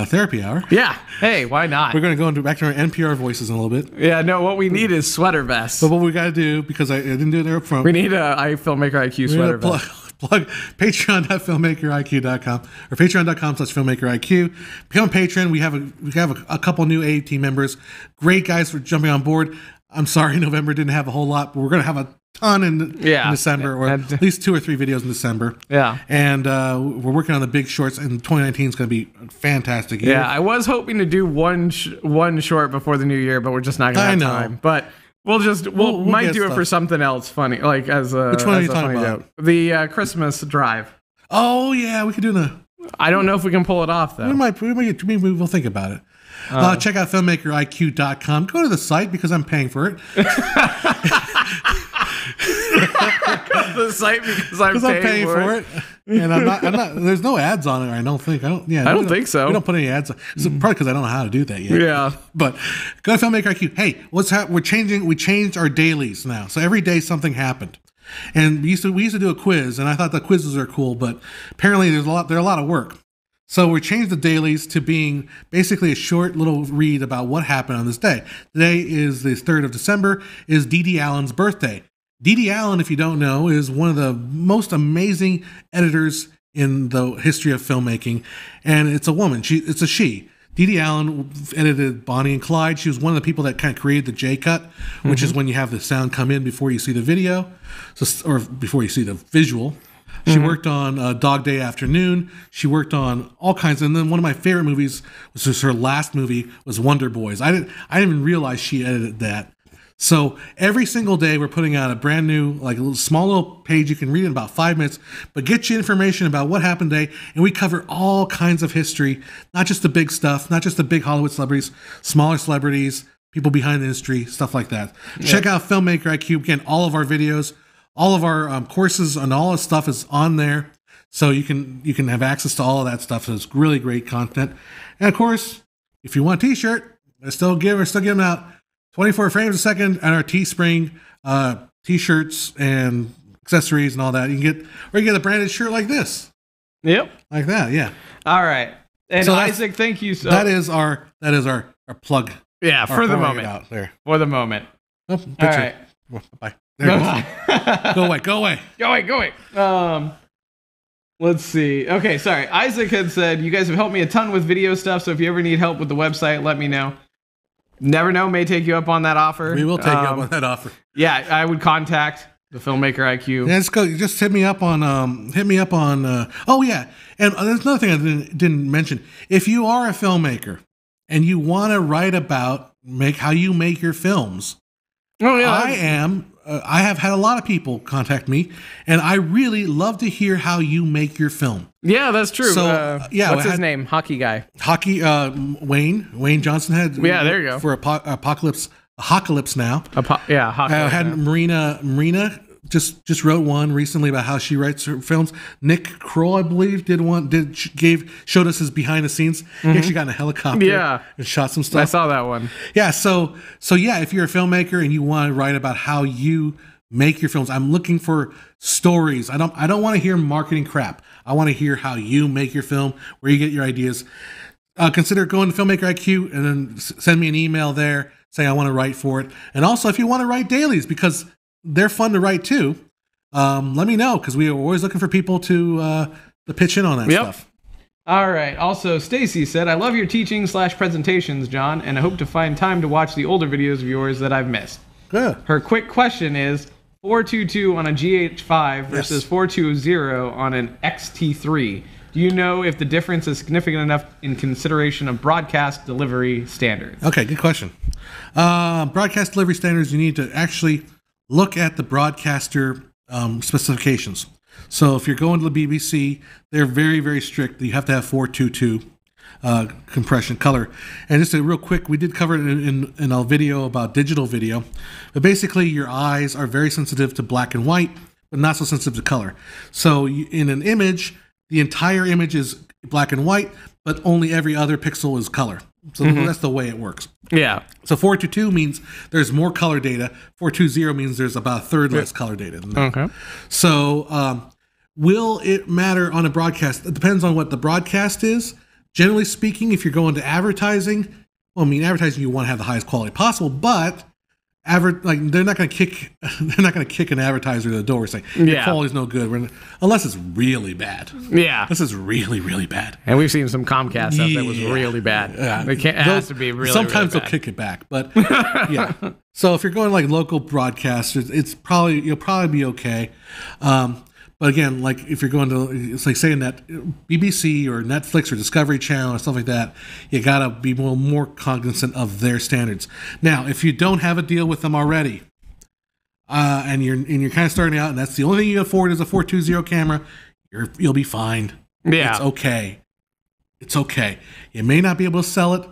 therapy hour. Yeah. Hey, why not? We're going to go back to our NPR voices in a little bit. Yeah, no, what we need is sweater vests. But what we got to do, because I didn't do it there up front. We need a Filmmaker IQ sweater vest. Plug patreon.filmmakeriq.com or patreon.com/filmmakeriq. Become a patron. We have a couple new A team members. Great guys for jumping on board. I'm sorry November didn't have a whole lot, but we're going to have a ton in December, or at least 2 or 3 videos in December. Yeah. And we're working on the big shorts, and 2019 is going to be a fantastic year. Yeah, I was hoping to do one short before the new year, but we're just not going to have time. But we'll might do it for something else funny, like as a Which one are you talking about? Joke. The Christmas drive. Oh yeah, we could do the. I don't know if we can pull it off though. We'll think about it. Check out filmmakeriq.com. Go to the site because I'm paying for it. The site because I'm paying for it. And I'm not. There's no ads on it. I don't think. I don't think so. We don't put any ads on. It's probably because I don't know how to do that yet. Yeah. But go to Filmmaker IQ. Hey, we're changing. We changed our dailies now. So every day something happened. And we used to do a quiz, and I thought the quizzes are cool, but apparently they're a lot of work. So we changed the dailies to being basically a short little read about what happened on this day. Today is the 3rd of December, is Dee Dee Allen's birthday. Dee Dee Allen, if you don't know, is one of the most amazing editors in the history of filmmaking, and it's a woman. It's a she. Dee Dee Allen edited Bonnie and Clyde. She was one of the people that kind of created the J-cut, which is when you have the sound come in before you see the video, or before you see the visual. She worked on Dog Day Afternoon. She worked on all kinds. And then one of my favorite movies, which was her last movie, was Wonder Boys. I didn't even realize she edited that. So every single day we're putting out a brand new, like a small little page you can read in about 5 minutes, but get you information about what happened today. And we cover all kinds of history, not just the big stuff, not just the big Hollywood celebrities, smaller celebrities, people behind the industry, stuff like that. Yeah. Check out Filmmaker IQ. Again, all of our videos, all of our courses and all this stuff is on there. So you can have access to all of that stuff. So it's really great content. And of course, if you want a t-shirt, we're still giving them out 24 frames a second and our Teespring t-shirts and accessories and all that. You can get a branded shirt like this. Yep. Like that, yeah. All right. And so Isaac, thank you. That is our or plug. Yeah, for the moment. Out there. For the moment. Oh, all right. Bye. There it goes. Go away. Let's see. Okay, sorry. Isaac had said, you guys have helped me a ton with video stuff, so if you ever need help with the website, let me know. Never know, may take you up on that offer. We will take you up on that offer. Yeah, I would contact the Filmmaker IQ. Yeah, let's go. Just hit me up on. Oh yeah, and there's another thing I didn't mention. If you are a filmmaker and you want to write about how you make your films, I have had a lot of people contact me, and I really love to hear how you make your film. Yeah, that's true. So, what's his name? Hockey guy. Wayne Johnson had. Yeah, there you go. For Apocalypse Now. Apocalypse. Had Marina just wrote one recently about how she writes her films. Nick Kroll, I believe, showed us his behind the scenes. He actually got in a helicopter and shot some stuff. I saw that one. Yeah, so yeah, if you're a filmmaker and you want to write about how you make your films, I'm looking for stories. I don't want to hear marketing crap. I want to hear how you make your film, where you get your ideas. Consider going to Filmmaker IQ and then send me an email there saying I want to write for it. And also, if you want to write dailies, because they're fun to write too, let me know, because we are always looking for people to pitch in on that stuff. All right. Also, Stacy said, I love your teaching/presentations, John, and I hope to find time to watch the older videos of yours that I've missed. Good. Her quick question is 422 on a GH5 versus 420 on an XT3. Do you know if the difference is significant enough in consideration of broadcast delivery standards? Okay, good question. Broadcast delivery standards, you need to actually look at the broadcaster specifications. So if you're going to the BBC, they're very, very strict. You have to have 422 compression color. And just a real quick, we did cover it in a video about digital video. But basically, your eyes are very sensitive to black and white, but not so sensitive to color. So in an image, the entire image is black and white, but only every other pixel is color. So that's the way it works. Yeah. So 422 means there's more color data. 420 means there's about a third less color data than that. Okay. So will it matter on a broadcast? It depends on what the broadcast is. Generally speaking, if you're going to advertising, advertising, you want to have the highest quality possible, but they're not going to kick an advertiser to the door saying your quality's no good unless it's really bad. Yeah, this is really, really bad. And we've seen some Comcast stuff that was really bad. It has to be really. Sometimes really they'll kick it back, but yeah. So if you're going like local broadcasters, you'll probably be okay. But again, like if you're going to, it's like saying that BBC or Netflix or Discovery Channel or stuff like that, you gotta be more cognizant of their standards. Now, if you don't have a deal with them already, and you're kind of starting out, and that's the only thing you can afford is a 420 camera, you'll be fine. Yeah, it's okay. It's okay. You may not be able to sell it,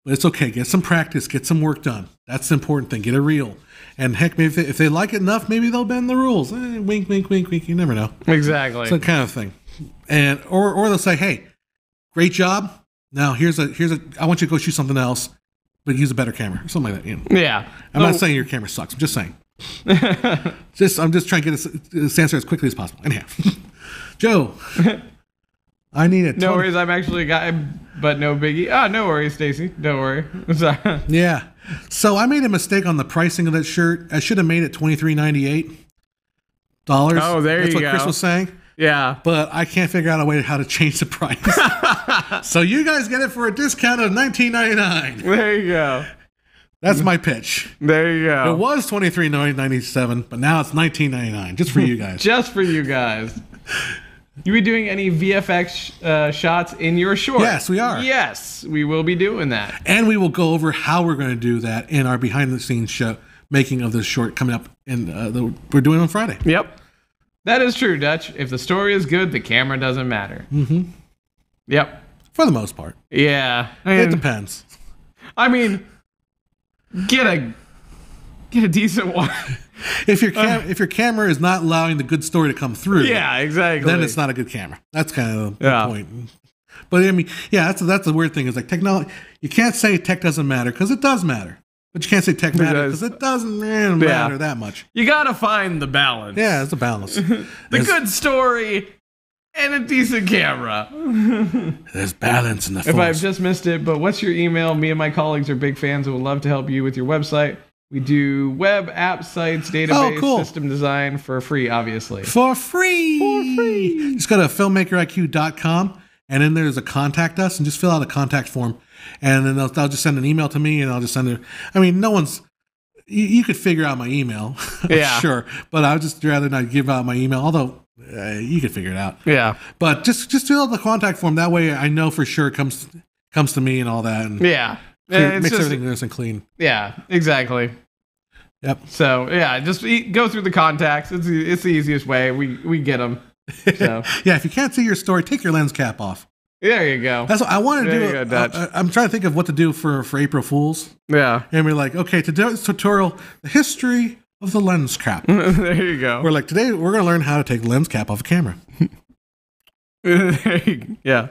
but it's okay. Get some practice. Get some work done. That's the important thing. Get a reel. And heck, maybe if they like it enough, maybe they'll bend the rules. Wink, wink, wink, wink. You never know. Exactly. So kind of thing. And or they'll say, "Hey, great job. Now here's a. I want you to go shoot something else, but use a better camera or something like that." You know? Yeah. I'm not saying your camera sucks. I'm just saying. I'm just trying to get this answer as quickly as possible. Anyhow, Joe. I need it. No worries. I'm actually a guy, but no biggie. Oh, no worries, Stacy. Don't worry. Sorry. Yeah. So I made a mistake on the pricing of that shirt. I should have made it $23.98. Oh, there you go. That's what Chris was saying. Yeah. But I can't figure out a way how to change the price. So you guys get it for a discount of $19.99. There you go. That's my pitch. There you go. It was $23.97, but now it's $19.99. Just for you guys. Just for you guys. You be doing any VFX shots in your short? Yes, we are. Yes, we will be doing that. And we will go over how we're going to do that in our behind-the-scenes show, making of this short coming up, and we're doing it on Friday. Yep. That is true, Dutch. If the story is good, the camera doesn't matter. Mm-hmm. Yep. For the most part. Yeah. It depends. I mean, get a decent one. If your camera is not allowing the good story to come through, yeah, exactly, then it's not a good camera. That's kind of the point. But I mean, yeah, that's the weird thing is like technology. You can't say tech doesn't matter because it does matter, but you can't say tech matters because it doesn't matter that much. You gotta find the balance. Yeah, it's a balance. The good story and a decent camera. There's balance in the force. If I've just missed it, but what's your email? Me and my colleagues are big fans and would love to help you with your website. We do web, app, sites, database, system design for free, obviously. For free. Just go to filmmakeriq.com, and then there's a contact us, and just fill out a contact form. And then they'll just send an email to me, and I'll just send it. I mean, no one's... You could figure out my email, yeah, sure. But I would just rather not give out my email, although you could figure it out. Yeah. But just fill out the contact form. That way I know for sure it comes to me and all that. And yeah. Makes everything nice and clean. Yeah, exactly. Yep. So yeah, just go through the contacts. It's the easiest way. We get them. So yeah, if you can't see your story, take your lens cap off. There you go. That's what I want to do. I'm trying to think of what to do for April Fools. Yeah. And we're like, okay, today's tutorial, the history of the lens cap. There you go. We're like, today we're going to learn how to take the lens cap off a camera. Yeah.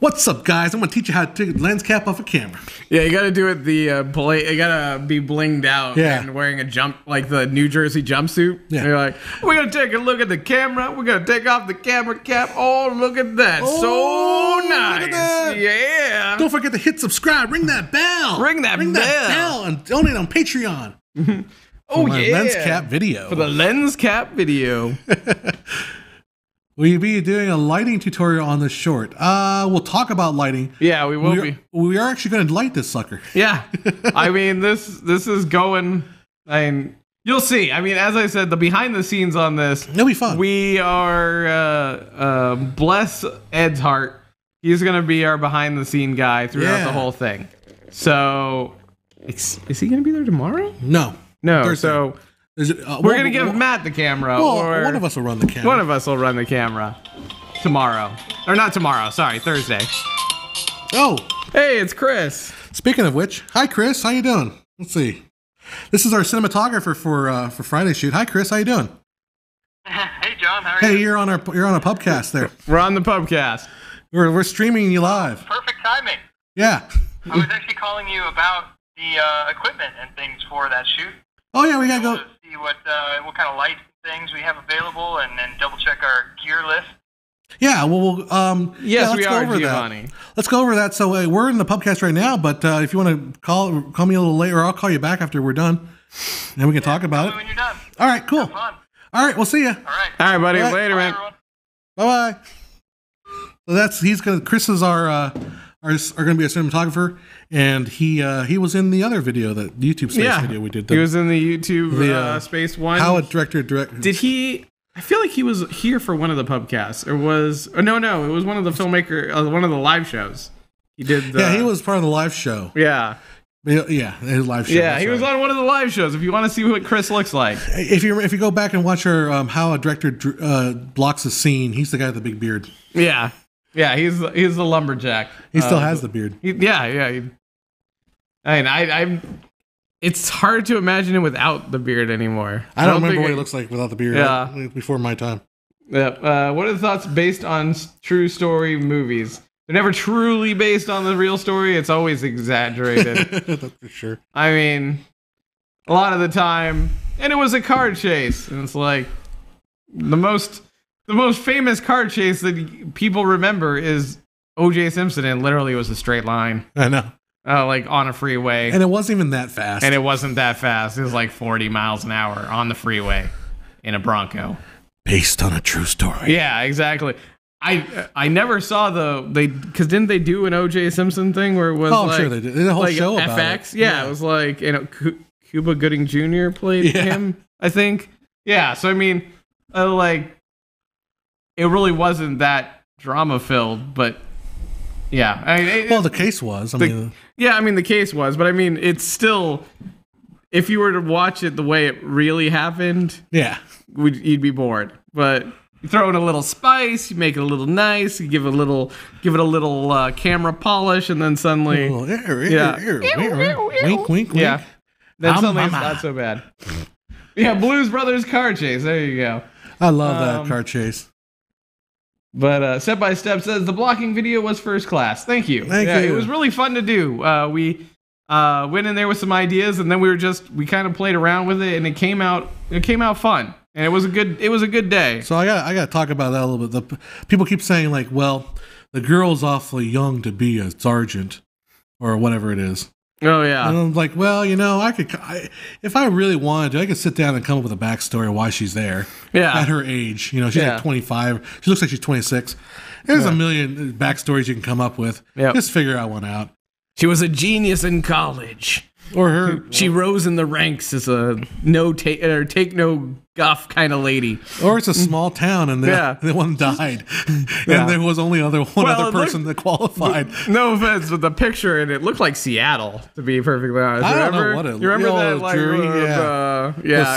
What's up, guys? I'm going to teach you how to take the lens cap off a camera. Yeah, you got to do it you got to be blinged out and wearing like the New Jersey jumpsuit. Yeah. You're like, we're going to take a look at the camera. We're going to take off the camera cap. Oh, look at that. Oh, so nice. Look at that. Yeah. Don't forget to hit subscribe. Ring that bell. Ring that bell. And donate on Patreon. Oh, yeah. Lens cap video. For the lens cap video. We'll be doing a lighting tutorial on this short. We'll talk about lighting. Yeah, we will be. We are actually going to light this sucker. Yeah. I mean, this is going... I mean, you'll see. I mean, as I said, the behind the scenes on this... It'll be fun. We are... bless Ed's heart. He's going to be our behind the scene guy throughout the whole thing. So... Is he going to be there tomorrow? No. Thursday. So... we're going to give Matt the camera. Or one of us will run the camera. One of us will run the camera tomorrow. Or not tomorrow. Sorry, Thursday. Oh. Hey, it's Chris. Speaking of which, hi, Chris. How you doing? Let's see. This is our cinematographer for Friday's shoot. Hi, Chris. How you doing? Hey, John. How are you? Hey, you're on a Pubcast there. We're on the Pubcast. We're streaming you live. Perfect timing. Yeah. I was actually calling you about the equipment and things for that shoot. Oh yeah, we gotta go. See what kind of lights and things we have available, and then double check our gear list. Yeah, well, yes, let's go over Giovanni. that. Let's go over that. So we're in the Pubcast right now, but if you want to call me a little later, or I'll call you back after we're done, and we can talk about it. When you're done. All right, cool. Have fun. All right, we'll see you. All right, buddy. All right. Later, man. Bye bye. So Chris is our gonna be a cinematographer, and he was in the other video, the YouTube space video we did. He was in the YouTube space one. How a director direct. Did he? I feel like he was here for one of the Pubcasts, or was no, it was one of the one of the live shows. He did. He was part of the live show. Yeah. His live show. Yeah, he was on one of the live shows. If you want to see what Chris looks like, if you go back and watch our How a Director Blocks a Scene, he's the guy with the big beard. Yeah. Yeah, he's the lumberjack. He still has the beard. It's hard to imagine him without the beard anymore. I don't remember what he looks like without the beard. Yeah. Before my time. Yeah. What are the thoughts based on true story movies? They're never truly based on the real story. It's always exaggerated. That's for sure. I mean, a lot of the time, and it was a car chase, and it's like the most famous car chase that people remember is O.J. Simpson, and literally it was a straight line. I know. Like on a freeway. And it wasn't even that fast. It was like 40 miles an hour on the freeway in a Bronco. Based on a true story. Yeah, exactly. I never saw because didn't they do an O.J. Simpson thing where it was I'm sure they did. There's a whole show about FX? it. Yeah, it was like, Cuba Gooding Jr. played him, I think. Yeah, so I mean, it really wasn't that drama filled, but yeah. I mean, the case was. The case was, but I mean, it's still, if you were to watch it the way it really happened, you'd be bored. But you throw in a little spice, you make it a little nice, you give it a little camera polish, and then suddenly, wink, wink. Yeah, then suddenly it's not so bad. Yeah, Blues Brothers car chase. There you go. I love that car chase. But Step by Step says the blocking video was first class. Thank you. Thank you. It was really fun to do. We went in there with some ideas, and then we kind of played around with it, and it came out fun. And it was a good day. So I got to talk about that a little bit. People keep saying like, well, the girl's awfully young to be a sergeant or whatever it is. Oh yeah. And I'm like, well, if I really wanted to, I could sit down and come up with a backstory of why she's there. Yeah. At her age, she's like 25. She looks like she's 26. There's a million backstories you can come up with. Yep. Just figure out one out. She was a genius in college. Or she rose in the ranks as a take no guff kind of lady. Or it's a small town and the one died. And there was only other person that qualified. No offense, but the picture and it looked like Seattle, to be perfectly honest. I don't know what it looked like. You remember that dreary?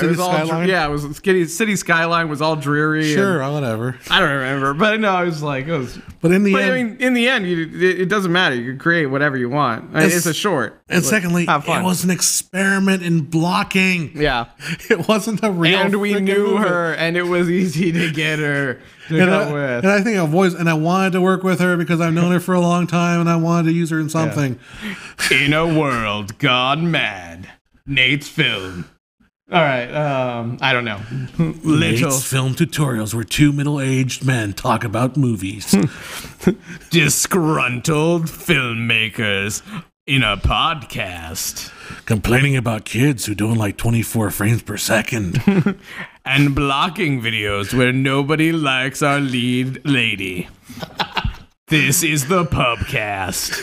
It was all skyline? Yeah, it was city skyline was all dreary. Sure, whatever. I don't remember, but no, I was like, But in the end, I mean, in the end, it doesn't matter. You can create whatever you want. It's a short. And secondly, it was an experiment in blocking. Yeah, it wasn't a real. And we knew her, and it was easy to get her to go with. And I think I wanted to work with her because I've known her for a long time, and I wanted to use her in something. Yeah. In a world gone mad, Nate's film. All right, I don't know. Nate's film tutorials where two middle-aged men talk about movies. Disgruntled filmmakers in a podcast. Complaining about kids who don't like 24 frames per second. And blocking videos where nobody likes our lead lady. This is the Pubcast.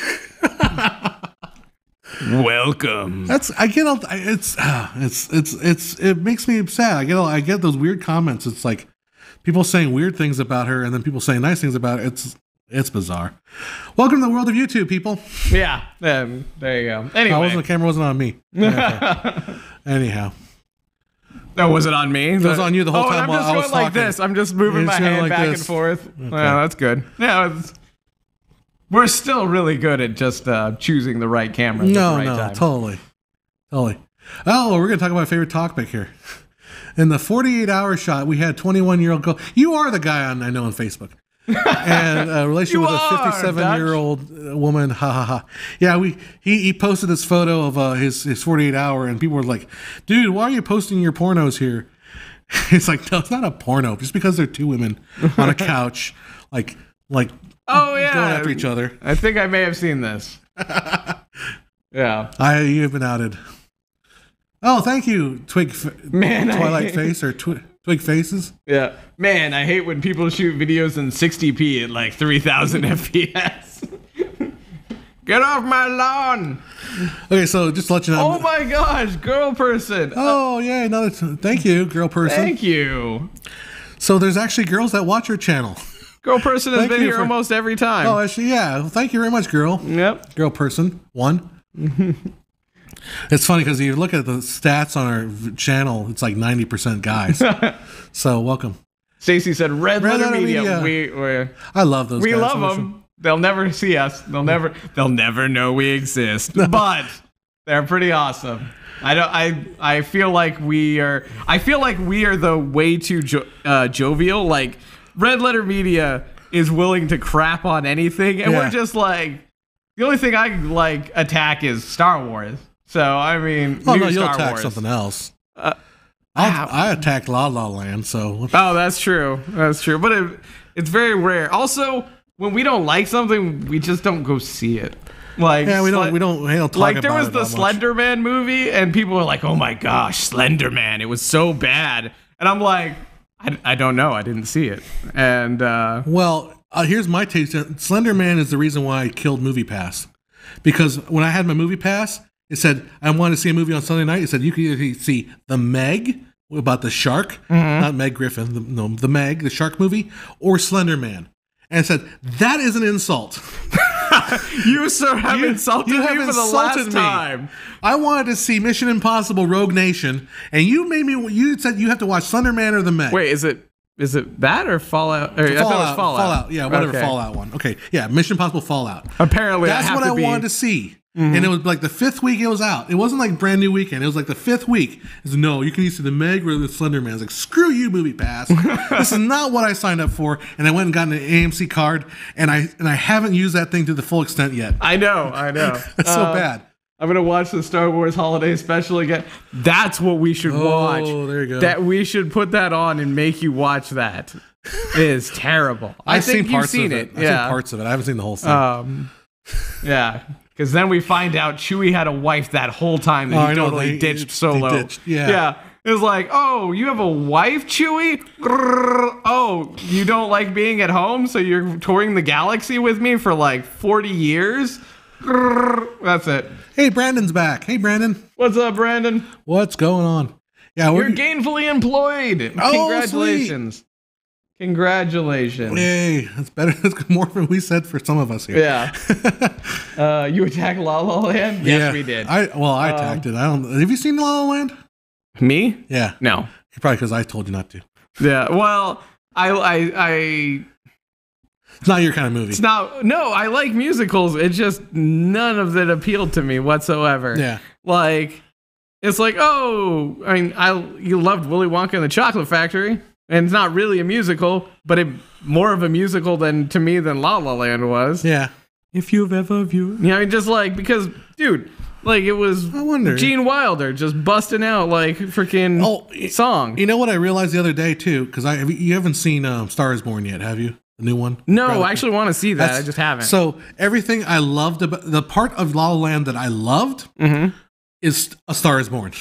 Welcome. It makes me sad. I get those weird comments. It's like people saying weird things about her and then people saying nice things about her. It's bizarre. Welcome to the world of YouTube, people. Yeah. There you go. Anyway. The camera wasn't on me. Okay. Anyhow. No, was it on me? It was on you the whole time while I was talking. Like this. I'm just moving my hand back and forth. Okay. Yeah, that's good. Yeah, we're still really good at just choosing the right camera at the right time. Totally. Oh, we're going to talk about my favorite topic here. In the 48-hour shot, we had 21-year-old girl. You are the guy I know on Facebook. And a relationship with a 57-year-old woman. Ha ha ha. Yeah, he posted this photo of his 48-hour, and people were like, "Dude, why are you posting your pornos here?" It's like, no, it's not a porno. Just because they're two women on a couch, like oh yeah, going after each other. I think I may have seen this. Yeah, you've been outed. Oh, thank you, Twilight Face or Twig Faces. Yeah, man, I hate when people shoot videos in 60p at like 3,000 FPS. Get off my lawn! Okay, so just to let you know. Oh my gosh, girl person. Oh yeah, thank you, girl person. Thank you. So there's actually girls that watch your channel. Girl person has been here almost every time. Oh, actually, yeah. Well, thank you very much, girl. Yep. Girl person one. It's funny because you look at the stats on our channel, it's like 90% guys. So welcome. Stacy said, "Red Letter Media." I love those. We love them. They'll never see us. They'll never know we exist. But they're pretty awesome. I feel like we are the way too jovial. Like Red Letter Media is willing to crap on anything, and we're just like, the only thing I like attack is Star Wars. So I mean, you'll attack something else. I attacked La La Land. So that's true. That's true. But it's very rare. Also, when we don't like something, we just don't go see it. Like we don't talk like about there was it the Slender Man movie, and people were like, "Oh my gosh, Slender Man! It was so bad." And I'm like, I don't know. I didn't see it. And here's my take. Slender Man is the reason why I killed MoviePass, because when I had my MoviePass, it said I wanted to see a movie on Sunday night. It said you could either see The Meg about the shark, not Meg Griffin, the Meg, the shark movie, or Slender Man. And it said that is an insult. You, sir, have insulted me for the last time. I wanted to see Mission Impossible Rogue Nation, and you said you have to watch Slender Man or The Meg. Wait, is it that or Fallout? I thought it was Fallout. Yeah, whatever. Okay. Fallout one. Okay, yeah, Mission Impossible Fallout. Apparently, that's what I wanted to see. Mm-hmm. And it was like the 5th week it was out. It wasn't like brand new weekend. It was like the 5th week. It's no, you can either see The Meg or the Slender Man. I was like, screw you, MoviePass. This is not what I signed up for. And I went and got an AMC card, and I haven't used that thing to the full extent yet. I know. It's so bad. I'm gonna watch the Star Wars Holiday Special again. That's what we should watch. Oh, there you go. That we should put that on and make you watch that. It is terrible. I've think seen parts you've seen of it. it. I've Yeah. seen parts of it. I haven't seen the whole thing. Yeah. Because then we find out Chewie had a wife that whole time that he totally ditched Solo. They ditched, yeah. Yeah. It was like, oh, you have a wife, Chewie? Grrr. Oh, you don't like being at home, so you're touring the galaxy with me for like 40 years? Grrr. That's it. Hey, Brandon's back. Hey, Brandon. What's up, Brandon? What's going on? Yeah, You're gainfully employed. Oh, Congratulations. Sweet. Congratulations. Yay. That's better. That's more than we said for some of us here. Yeah. You attacked La La Land? Yes, we did. I attacked it. I don't. Have you seen La La Land? Me? Yeah. No. Probably because I told you not to. Yeah. Well, I It's not your kind of movie. It's not. No, I like musicals. It's just none of it appealed to me whatsoever. Yeah. Like, it's like, oh, I mean, you loved Willy Wonka and the Chocolate Factory, and it's not really a musical, but it more of a musical than La La Land was. Yeah. If you've ever viewed, I mean, just like because, dude, like it was. I wonder. Gene Wilder just busting out like freaking song. You know what I realized the other day too? Because you haven't seen Star Is Born yet, have you? The new one? No, I actually want to see that. I just haven't. So everything I loved about the part of La La Land that I loved is A Star Is Born.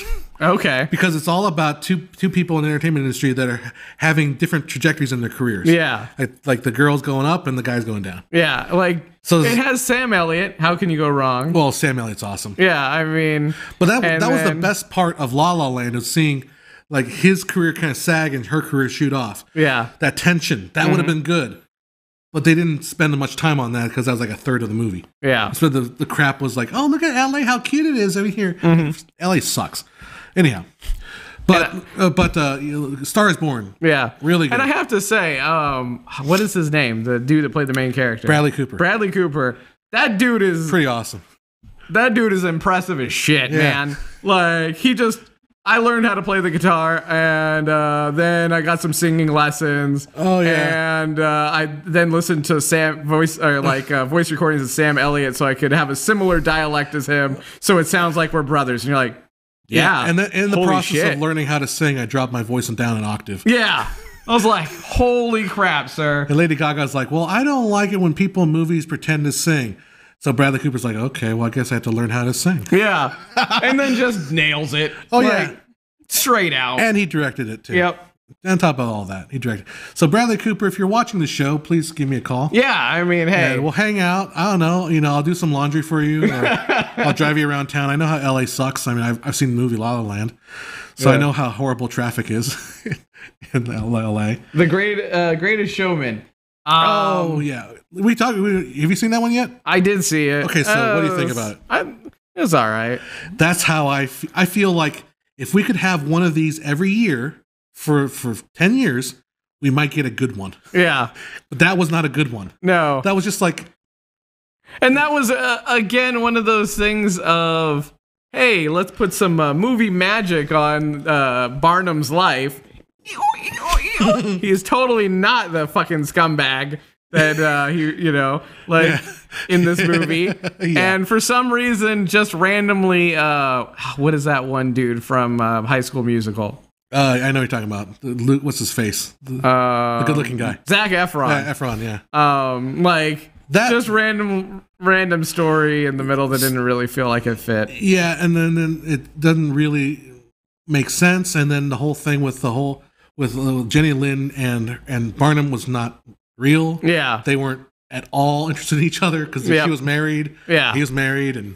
Okay. Because it's all about two people in the entertainment industry that are having different trajectories in their careers. Yeah. Like the girls going up and the guys going down. Yeah. Like, so it has Sam Elliott. How can you go wrong? Well, Sam Elliott's awesome. Yeah, I mean. But that was the best part of La La Land, of seeing like his career kind of sag and her career shoot off. Yeah. That tension. That would have been good. But they didn't spend much time on that because that was like a third of the movie. Yeah. So the crap was like, oh, look at LA, how cute it is over here. LA sucks. Anyhow. But Star Is Born. Yeah. Really good. And I have to say, what is his name? The dude that played the main character. Bradley Cooper. Bradley Cooper. That dude is pretty awesome. That dude is impressive as shit, man. Like, I learned how to play the guitar, and then I got some singing lessons. Oh yeah. And I then listened to voice recordings of Sam Elliott, so I could have a similar dialect as him, so it sounds like we're brothers. And you're like, yeah. And then in the process shit. of learning how to sing, I dropped my voice down an octave. Yeah. I was like, holy crap, sir. And Lady Gaga's like, well, I don't like it when people in movies pretend to sing. So Bradley Cooper's like, okay, well, I guess I have to learn how to sing. Yeah. And then just nails it. Oh, yeah. Straight out. And he directed it, too. Yep. On top of all that, he directed. So Bradley Cooper, if you're watching the show, please give me a call. Yeah, I mean, hey. And we'll hang out. I don't know. I'll do some laundry for you. Or I'll drive you around town. I know how LA sucks. I mean, I've seen the movie La La Land. So I know how horrible traffic is in LA. The Greatest Showman. Yeah. Have you seen that one yet? I did see it. Okay, so what do you think about it? It was all right. That's how I feel like if we could have one of these every year for 10 years, we might get a good one. Yeah. But that was not a good one. No. That was just like... And that was, again, one of those things of, hey, let's put some movie magic on Barnum's life. He is totally not the fucking scumbag that in this movie. Yeah. And for some reason, just randomly, what is that one dude from High School Musical? I know what you're talking about. What's his face? The good-looking guy. Zac Efron. Yeah, Efron, yeah. Just random story in the middle that didn't really feel like it fit. Yeah, and then it doesn't really make sense. And then the whole thing with Jenny Lynn and Barnum was not real. Yeah, they weren't at all interested in each other because she was married. Yeah, he was married, and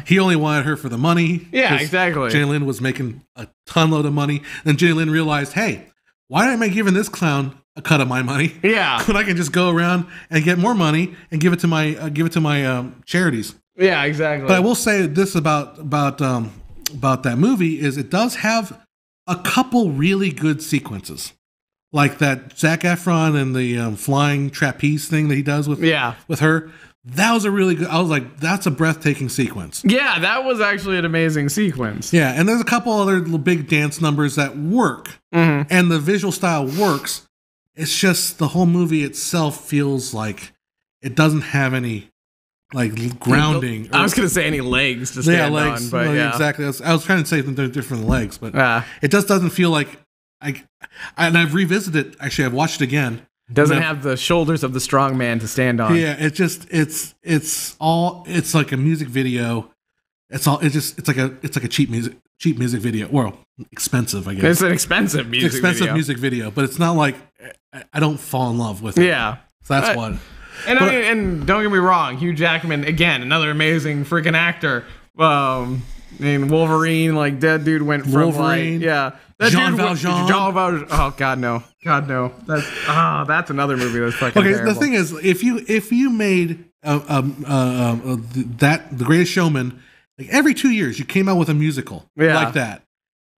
he only wanted her for the money. Yeah, exactly. Jenny Lynn was making a ton load of money. Then Jenny Lynn realized, hey, why am I giving this clown a cut of my money? Yeah, when I can just go around and get more money and give it to my charities. Yeah, exactly. But I will say this about that movie is it does have a couple really good sequences, like that Zac Efron and the flying trapeze thing that he does with her. That was a really good. I was like, that's a breathtaking sequence. Yeah, that was actually an amazing sequence. Yeah, and there's a couple other little big dance numbers that work, and the visual style works. It's just the whole movie itself feels like it doesn't have any like grounding. I was gonna say any legs to stand legs, on, but yeah, exactly. I was trying to say they're different legs, but it just doesn't feel like and I've revisited it. Actually, I've watched it again. Doesn't have the shoulders of the strong man to stand on. Yeah, it's like a music video. It's like a cheap music video. Well, expensive, I guess. It's an expensive music video, but it's not like I don't fall in love with it. Yeah. So that's what. And don't get me wrong, Hugh Jackman, again, another amazing freaking actor. And Wolverine, like that dude went from Wolverine. Jean Valjean. Oh God no. That's another movie that's fucking terrible. The thing is, if you made The Greatest Showman, like every 2 years you came out with a musical like that.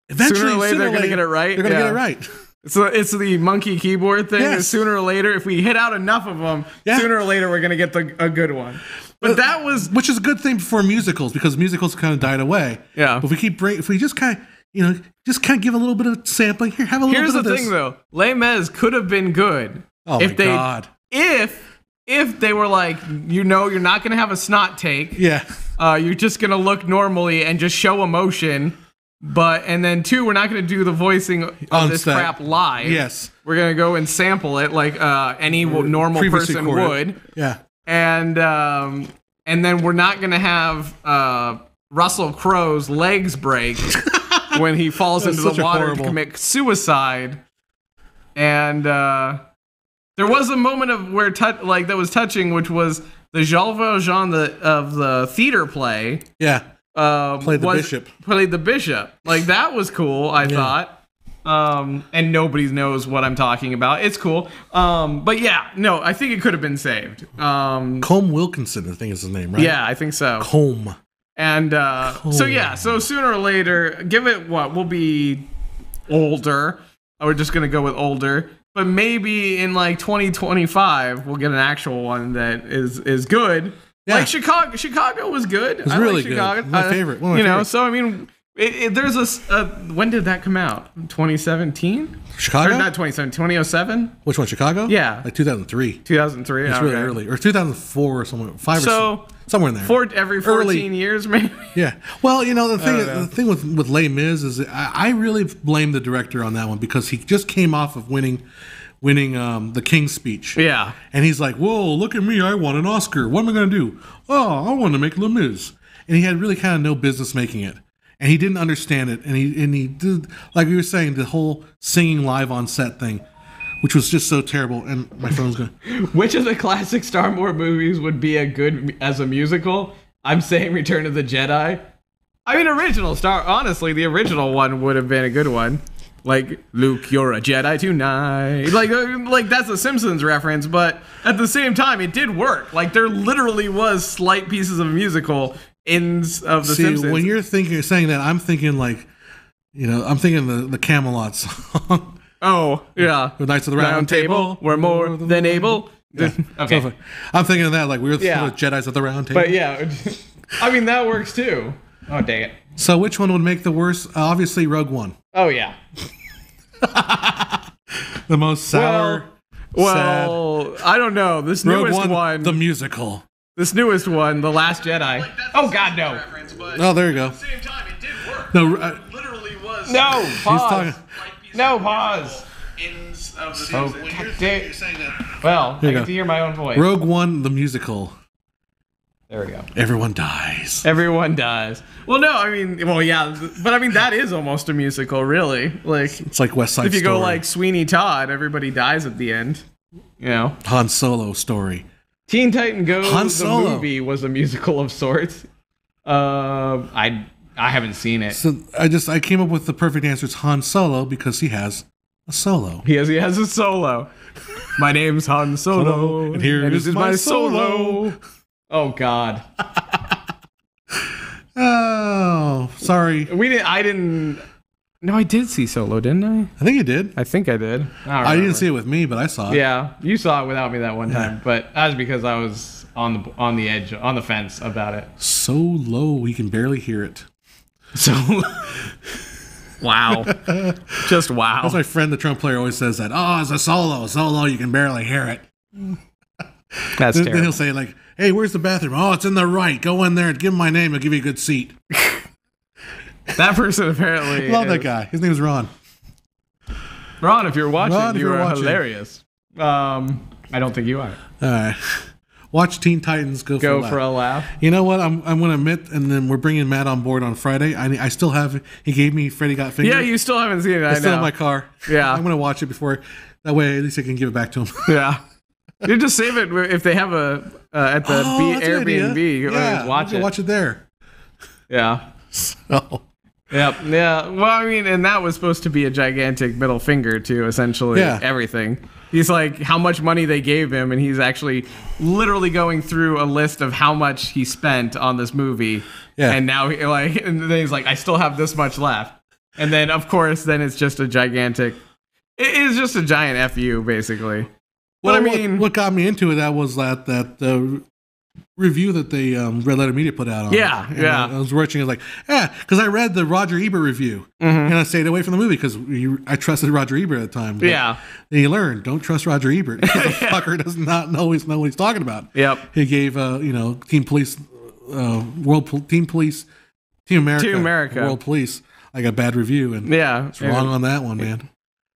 Eventually, sooner or later they're gonna get it right. They're gonna get it right. So it's the monkey keyboard thing. Yes. Sooner or later, if we hit out enough of them, sooner or later we're gonna get a good one. But that was, which is a good thing for musicals because musicals kind of died away. Yeah. But if we just kind of give a little bit of sampling here, have a little bit of this. Here's the thing though, Les Mis could have been good. Oh my God. If they were like, you're not gonna have a snot take. Yeah. You're just gonna look normally and just show emotion. And then 2, we're not going to do the voicing of this crap live. Yes. We're going to go and sample it like any normal person would. Yeah. And then we're not going to have Russell Crowe's legs break when he falls into the water to commit suicide. And there was a moment of where that was touching, which was the Jean Valjean of the theater play. Yeah. Played the bishop. Like that was cool, I thought. And nobody knows what I'm talking about. It's cool. But yeah, no, I think it could have been saved. Colm Wilkinson, I think is his name, right? Yeah, I think so. Colm. And so sooner or later, give it what? We'll be older. We're just gonna go with older. But maybe in like 2025, we'll get an actual one that is good. Yeah. Like Chicago was good. It's really good. My favorite. One of my favorites. So I mean, there's when did that come out? 2017? Chicago? Or not 2017, 2007? Which one, Chicago? Yeah. Like 2003. 2003, it's really early. Or 2004 or somewhere. Somewhere in there. Every 14 years, maybe? Yeah. Well, the thing with Les Mis is I really blame the director on that one because he just came off of winning the King's Speech. Yeah. And he's like, whoa, look at me. I won an Oscar. What am I going to do? Oh, I want to make Les Mis. And he had really kind of no business making it. And he didn't understand it. And he did, like we were saying, the whole singing live on set thing, which was just so terrible. And my phone's going. Which of the classic Star Wars movies would be a good as a musical? I'm saying Return of the Jedi. I mean, honestly, the original one would have been a good one. Like, Luke, you're a Jedi tonight. Like that's a Simpsons reference, but at the same time, it did work. Like, there literally was slight pieces of musical of the Simpsons. When you're saying that, I'm thinking I'm thinking the Camelot song. Oh, yeah. The Knights of the Round Table. We're more than able. Yeah. Okay. So, I'm thinking of that, like we were the Jedis at the Round Table. But yeah, I mean, that works too. Oh, dang it. So which one would make the worst? Obviously, Rogue One. Oh, yeah. The most sour, sad. I don't know. This Rogue newest one. The musical. This newest one, The Last Jedi. Oh, God, no. Oh, there you go. At the same time, it did work. No, it literally was. No, pause. No, pause. Well, I get to hear my own voice. Rogue One, the musical. There we go. Everyone dies. Everyone dies. Well, no, I mean, yeah, but I mean, that is almost a musical, really. Like, it's like West Side Story. If you go like Sweeney Todd, everybody dies at the end. Han Solo story. Teen Titan Go, the movie, was a musical of sorts. I haven't seen it. So I came up with the perfect answer. It's Han Solo because he has a solo. He has a solo. My name's Han Solo, and this is my solo. Oh God. Oh, sorry. I didn't. No, I did see Solo, didn't I? I think you did. I think I did. I didn't see it with me, but I saw it. Yeah, you saw it without me that one time, but that was because I was on the edge, on the fence about it. So low, we can barely hear it. So. Wow. Just wow. That's my friend, the Trump player, always says that. Oh, it's a solo, you can barely hear it. That's terrible. Then he'll say, like, Hey, where's the bathroom? Oh, it's in the right. Go in there and give him my name. I'll give you a good seat. That person apparently Love that guy. His name is Ron. Ron, if you're watching, Ron, if you you're are watching. hilarious. I don't think you are. All right. Watch Teen Titans go for a laugh. You know what? I'm going to admit, and then we're bringing Matt on board on Friday. I still have, he gave me Freddy Got Fingered. Yeah, you still haven't seen it. It's still in my car. Yeah. I'm going to watch it before, that way at least I can give it back to him. Yeah. You just save it if they have a, at the Airbnb. You can watch it. Watch it there. Yeah. So. Yep. Yeah. Well, I mean, and that was supposed to be a gigantic middle finger to essentially everything. He's like, how much money they gave him, and he's actually literally going through a list of how much he spent on this movie. Yeah. And now, and then he's like, I still have this much left. And then, of course, then it's just a gigantic. It is just a giant FU, basically. Well, I mean, what got me into it that was that review that the Red Letter Media put out on. Yeah, yeah. I was watching it like, because I read the Roger Ebert review, and I stayed away from the movie because I trusted Roger Ebert at the time. But then you learn, don't trust Roger Ebert. The fucker does not always know what he's talking about. Yep. He gave Team Police, Team America, World Police, like a bad review, and it's wrong on that one, man.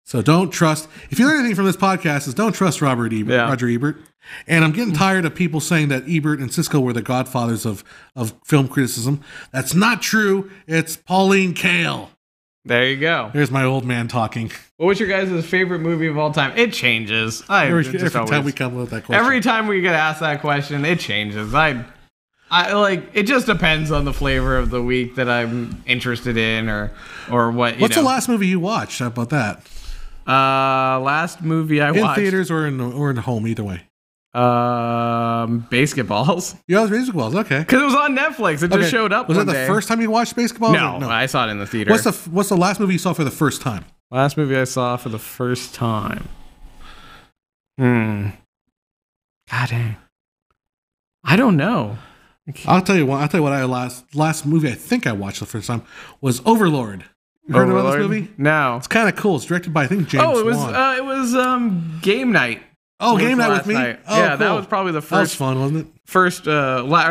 So don't trust. If you learn anything from this podcast, is don't trust Roger Ebert. And I'm getting tired of people saying that Ebert and Siskel were the godfathers of film criticism. That's not true. It's Pauline Kael. There you go. There's my old man talking. What was your guys' favorite movie of all time? It changes. Every time we come with that question. Every time we get asked that question, it changes. I like. It just depends on the flavor of the week that I'm interested in, or what. What's the last movie you watched? How about that? Last movie I watched in theaters or in home, either way. Basketballs. Yeah, it was Basketballs. Okay, because it was on Netflix. It just showed up. Was it the first time you watched Basketballs? No, I saw it in the theater. What's the last movie you saw for the first time? Last movie I saw for the first time. God dang. I don't know. I'll tell you what. Last movie I think I watched the first time was Overlord. You heard about this movie? No. It's kind of cool. It's directed by, I think, James Wan. It was Game Night. Oh, Game Night with me? Oh, yeah, cool. That was probably the first. That was fun, wasn't it? Or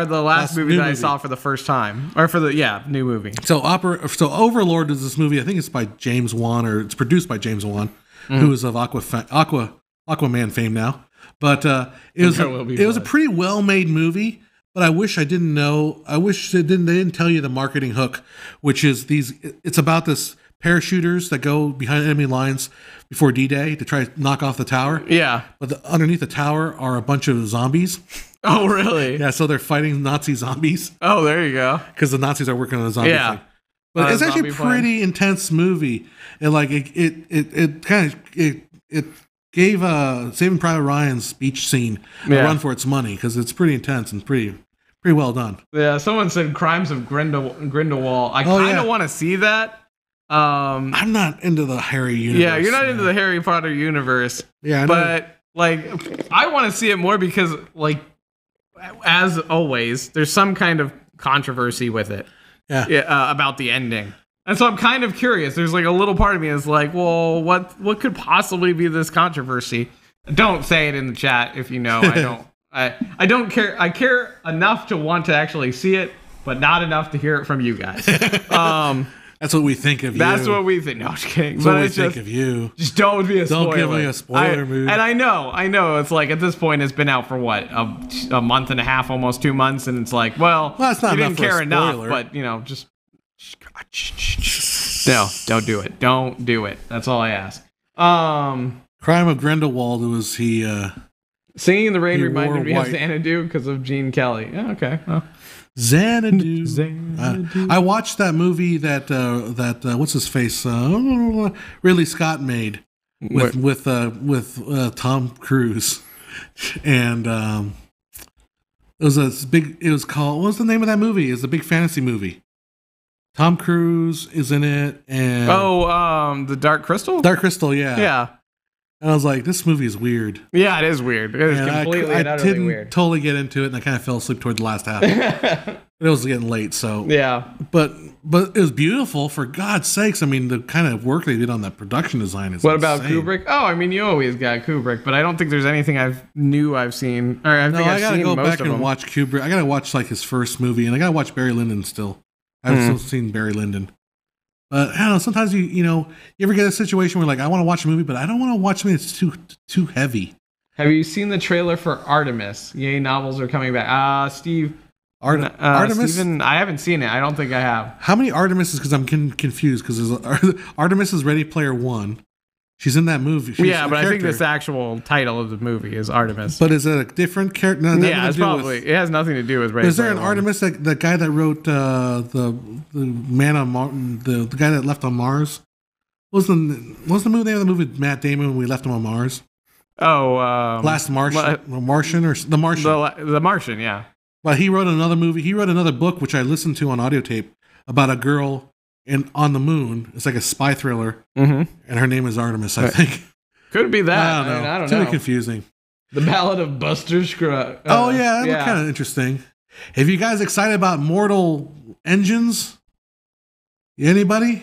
the last movie that I saw for the first time. Or for the, new movie. So Overlord is this movie, I think it's by James Wan, or it's produced by James Wan, who is of Aquaman fame now. But it was a pretty well-made movie. But I wish I didn't know. I wish they didn't tell you the marketing hook, which is it's about this parachuters that go behind enemy lines before D-Day to try to knock off the tower. Yeah. But underneath the tower are a bunch of zombies. Oh, really? Yeah, so they're fighting Nazi zombies. Oh, there you go. Because the Nazis are working on a zombie thing. But it's actually a pretty intense movie. And like it gave Saving Private Ryan's speech scene a run for its money because it's pretty intense and pretty well done. Yeah, someone said Crimes of Grindelwald. I kind of want to see that. I'm not into the Harry universe. Yeah, you're not into the Harry Potter universe. Yeah, but like I want to see it more because, like, as always, there's some kind of controversy with it. Yeah, about the ending. And so I'm kind of curious. There's like a little part of me is like, well, what could possibly be this controversy? Don't say it in the chat if you know. I don't care. I care enough to want to actually see it, but not enough to hear it from you guys. That's what we think of you. That's what we think. No, I'm just kidding. That's what we think of you. Just don't be a spoiler. Don't give me a spoiler movie. And I know. It's like at this point, it's been out for what a month and a half, almost 2 months, and it's like, well that's not you enough didn't care enough, but just no, don't do it. Don't do it. That's all I ask. Crime of Grindelwald was Singing in the Rain reminded me of Xanadu because of Gene Kelly. Yeah, okay. Well. Xanadu. I watched that movie that what's his face Ridley Scott made with Tom Cruise, and it was called, what was the name of that movie? It's a big fantasy movie. Tom Cruise is in it, and The Dark Crystal. Dark Crystal, yeah. And I was like, this movie is weird. Yeah, it is weird. It is completely and utterly didn't weird. Totally get into it, and I kind of fell asleep toward the last half. It was getting late, so yeah. But it was beautiful, for God's sakes. I mean, the kind of work they did on that production design is. What insane. about Kubrick? Oh, I mean, you always got Kubrick, but I don't think there's anything I've seen. Or I gotta go back and watch Kubrick. I gotta watch like his first movie, and I gotta watch Barry Lyndon still. I've still seen Barry Lyndon. But I don't know. Sometimes you ever get a situation where like I want to watch a movie, but I don't want to watch something that's too heavy. Have you seen the trailer for Artemis? Yay, novels are coming back. Steve. Artemis? Steven, I haven't seen it. I don't think I have. How many Artemises? Because I'm confused. Because Artemis is Ready Player One. She's in that movie. She's but I think this actual title of the movie is Artemis. But is it a different character? No, yeah, it's probably. It has nothing to do with Ready. Is there an Player Artemis? The guy that wrote the Man on Mars, the guy that left on Mars. What was the movie name of the movie with Matt Damon when we left him on Mars? Oh, Last Martian or The Martian. The Martian, yeah. But he wrote another movie. He wrote another book, which I listened to on audio tape, about a girl on the moon. It's like a spy thriller, and her name is Artemis, I think. Could be that. I don't know. I don't Too know. confusing. The Ballad of Buster Scruggs. Oh yeah, that looked kind of interesting. Have you guys excited about Mortal Engines? Anybody?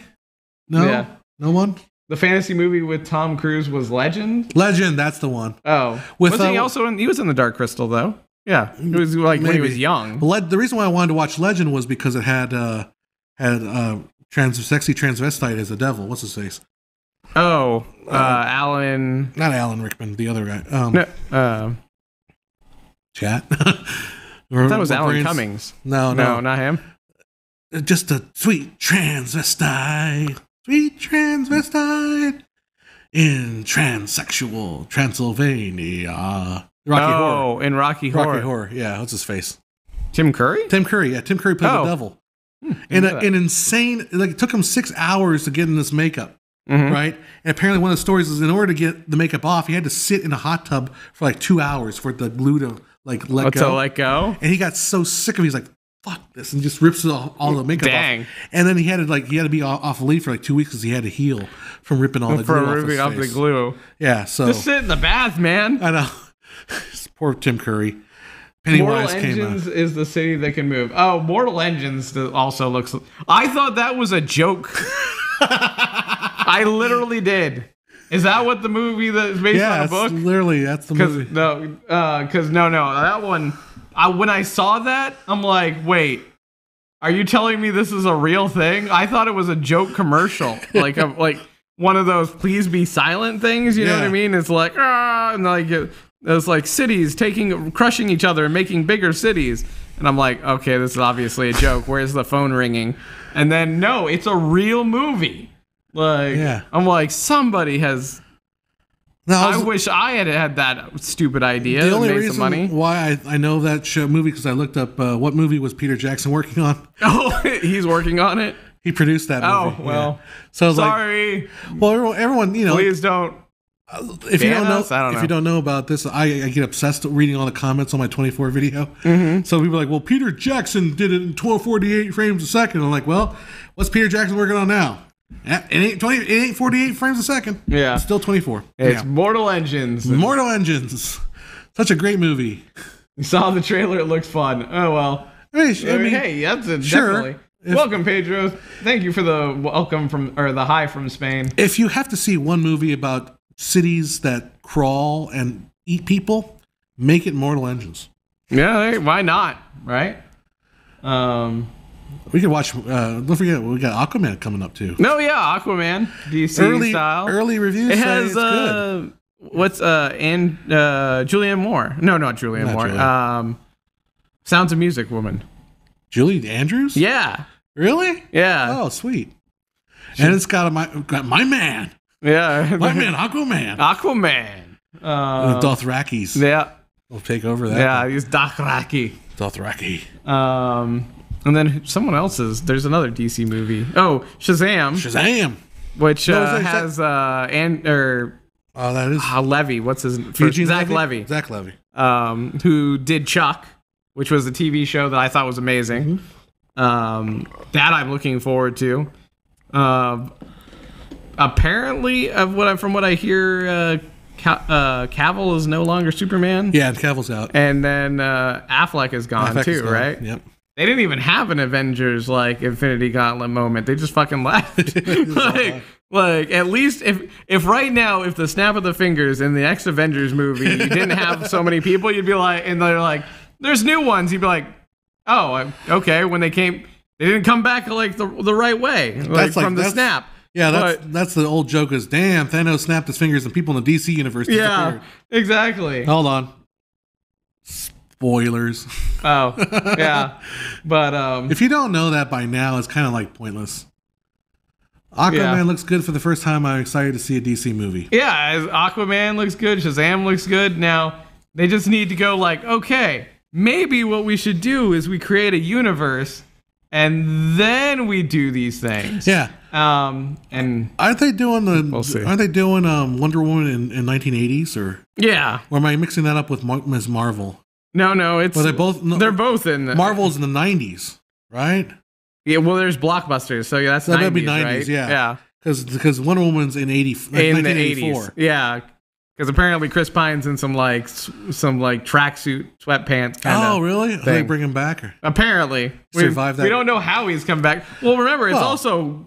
No. Yeah. No one. The fantasy movie with Tom Cruise was Legend. Legend, that's the one. Oh, was he also in? He was in the Dark Crystal though. Yeah, it was like when he was young. The reason why I wanted to watch Legend was because it had sexy transvestite as a devil. What's his face? Oh, Alan. Not Alan Rickman, the other guy. Chat. I thought it was Alan Cummings. No, not him. Just a sweet transvestite in transsexual Transylvania. Rocky Horror. In Rocky Horror. Yeah, what's his face? Tim Curry? Tim Curry, yeah. Tim Curry played the devil. In an insane, like it took him 6 hours to get in this makeup, right? And apparently one of the stories is in order to get the makeup off, he had to sit in a hot tub for like 2 hours for the glue to like let go. And he got so sick of it, he's like, fuck this, and just rips all the makeup off. And then he had to be off leave for like 2 weeks because he had to heal from ripping all the glue off his face. Yeah, so just sit in the bath, man. I know. Poor Tim Curry. Mortal Engines is the city that can move. Oh, Mortal Engines also looks. I thought that was a joke. I literally did. Is that what the movie that is based on a book? Literally, that's the movie. No, that one. When I saw that, I'm like, wait, are you telling me this is a real thing? I thought it was a joke commercial, like one of those "please be silent" things. You know what I mean? It's like and like it's like cities crushing each other and making bigger cities. And I'm like, okay, this is obviously a joke. Where's the phone ringing? And then no, it's a real movie. Like, I'm like, somebody has. No, I wish I had that stupid idea. The only reason why I know that movie because I looked up what movie was Peter Jackson working on. Oh, he's working on it. He produced that movie. Oh well, so sorry. Well, everyone, please don't. If you don't know about this, I get obsessed reading all the comments on my 24 video. So people are like, well, Peter Jackson did it in 1248 frames a second. I'm like, well, what's Peter Jackson working on now? It ain't 48 frames a second. Yeah. It's still 24. It's Mortal Engines. Mortal Engines. Such a great movie. You saw the trailer. It looks fun. Oh, well. Hey, that's it. Sure. Definitely. Welcome, Pedro. Thank you for the welcome the hi from Spain. If you have to see one movie about cities that crawl and eat people, make it Mortal Engines. Yeah, why not? Right? We could watch. Don't forget, we got Aquaman coming up too. No, yeah, Aquaman, DC style. Early reviews. It has it's good. What's Julianne Moore? No, not Julianne Moore. Sounds of Music woman. Julie Andrews? Yeah. Really? Yeah. Oh, sweet. And it's got my man. Yeah. My man, Aquaman. Aquaman. The Dothrakis. Yeah. We'll take over that. Yeah, he's Dothraki. Dothraki. And then someone else's. There's another DC movie. Oh, Shazam. Which has that is Levy. What's his name? Zach Levy. Zach Levy. Who did Chuck, which was a TV show that I thought was amazing. That I'm looking forward to. Apparently, from what I hear, Cavill is no longer Superman. Yeah, and Cavill's out. And then Affleck is gone too, right? Yep. They didn't even have an Avengers like Infinity Gauntlet moment. They just fucking left. like at least if right now, if the snap of the fingers in the X Avengers movie, you didn't have so many people, you'd be like, and they're like, there's new ones. You'd be like, oh, okay. When they came, they didn't come back like the right way, from the snap. Yeah, that's the old joke is, damn, Thanos snapped his fingers and people in the DC universe disappeared. Yeah, exactly. Hold on. Spoilers. Oh, yeah. But if you don't know that by now, it's kind of like pointless. Aquaman looks good for the first time. I'm excited to see a DC movie. Yeah, Aquaman looks good. Shazam looks good. Now, they just need to go like, okay, maybe what we should do is we create a universe and then we do these things. Yeah. And aren't they doing Wonder Woman in 1980s or am I mixing that up with Ms. Marvel? No, it's they're both in the Marvel's in the 90s, right? Yeah, well, there's blockbusters, so that's 90s, that'd be 90s, right? Yeah. Because Wonder Woman's in 1984. Yeah. Because apparently Chris Pine's in some tracksuit, sweatpants kind of. Oh, really? They bring him back? Or? Apparently. Survive that? We don't know how he's come back. Well, remember, it's also,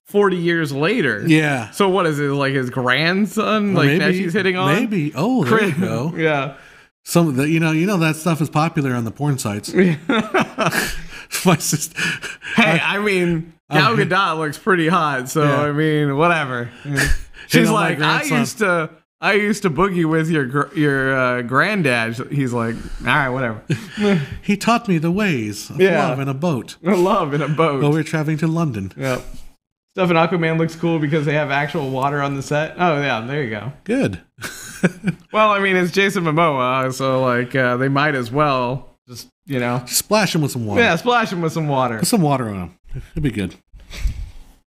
40 years later? Yeah. So what is it, like his grandson? Like maybe, that she's hitting on? Maybe. Oh, there you go. Yeah. Some of the, you know that stuff is popular on the porn sites. My sister. Hey, I mean, Gal Gadot looks pretty hot, so I mean, whatever. She's like, I used to boogie with your granddad. He's like, all right, whatever. He taught me the ways of love in a boat. Love in a boat. While we're traveling to London. Yep. Stuff in Aquaman looks cool because they have actual water on the set. Oh yeah, there you go. Good. Well, I mean, it's Jason Momoa, so like they might as well just splash him with some water. Yeah, splash him with some water. Put some water on him. It'd be good.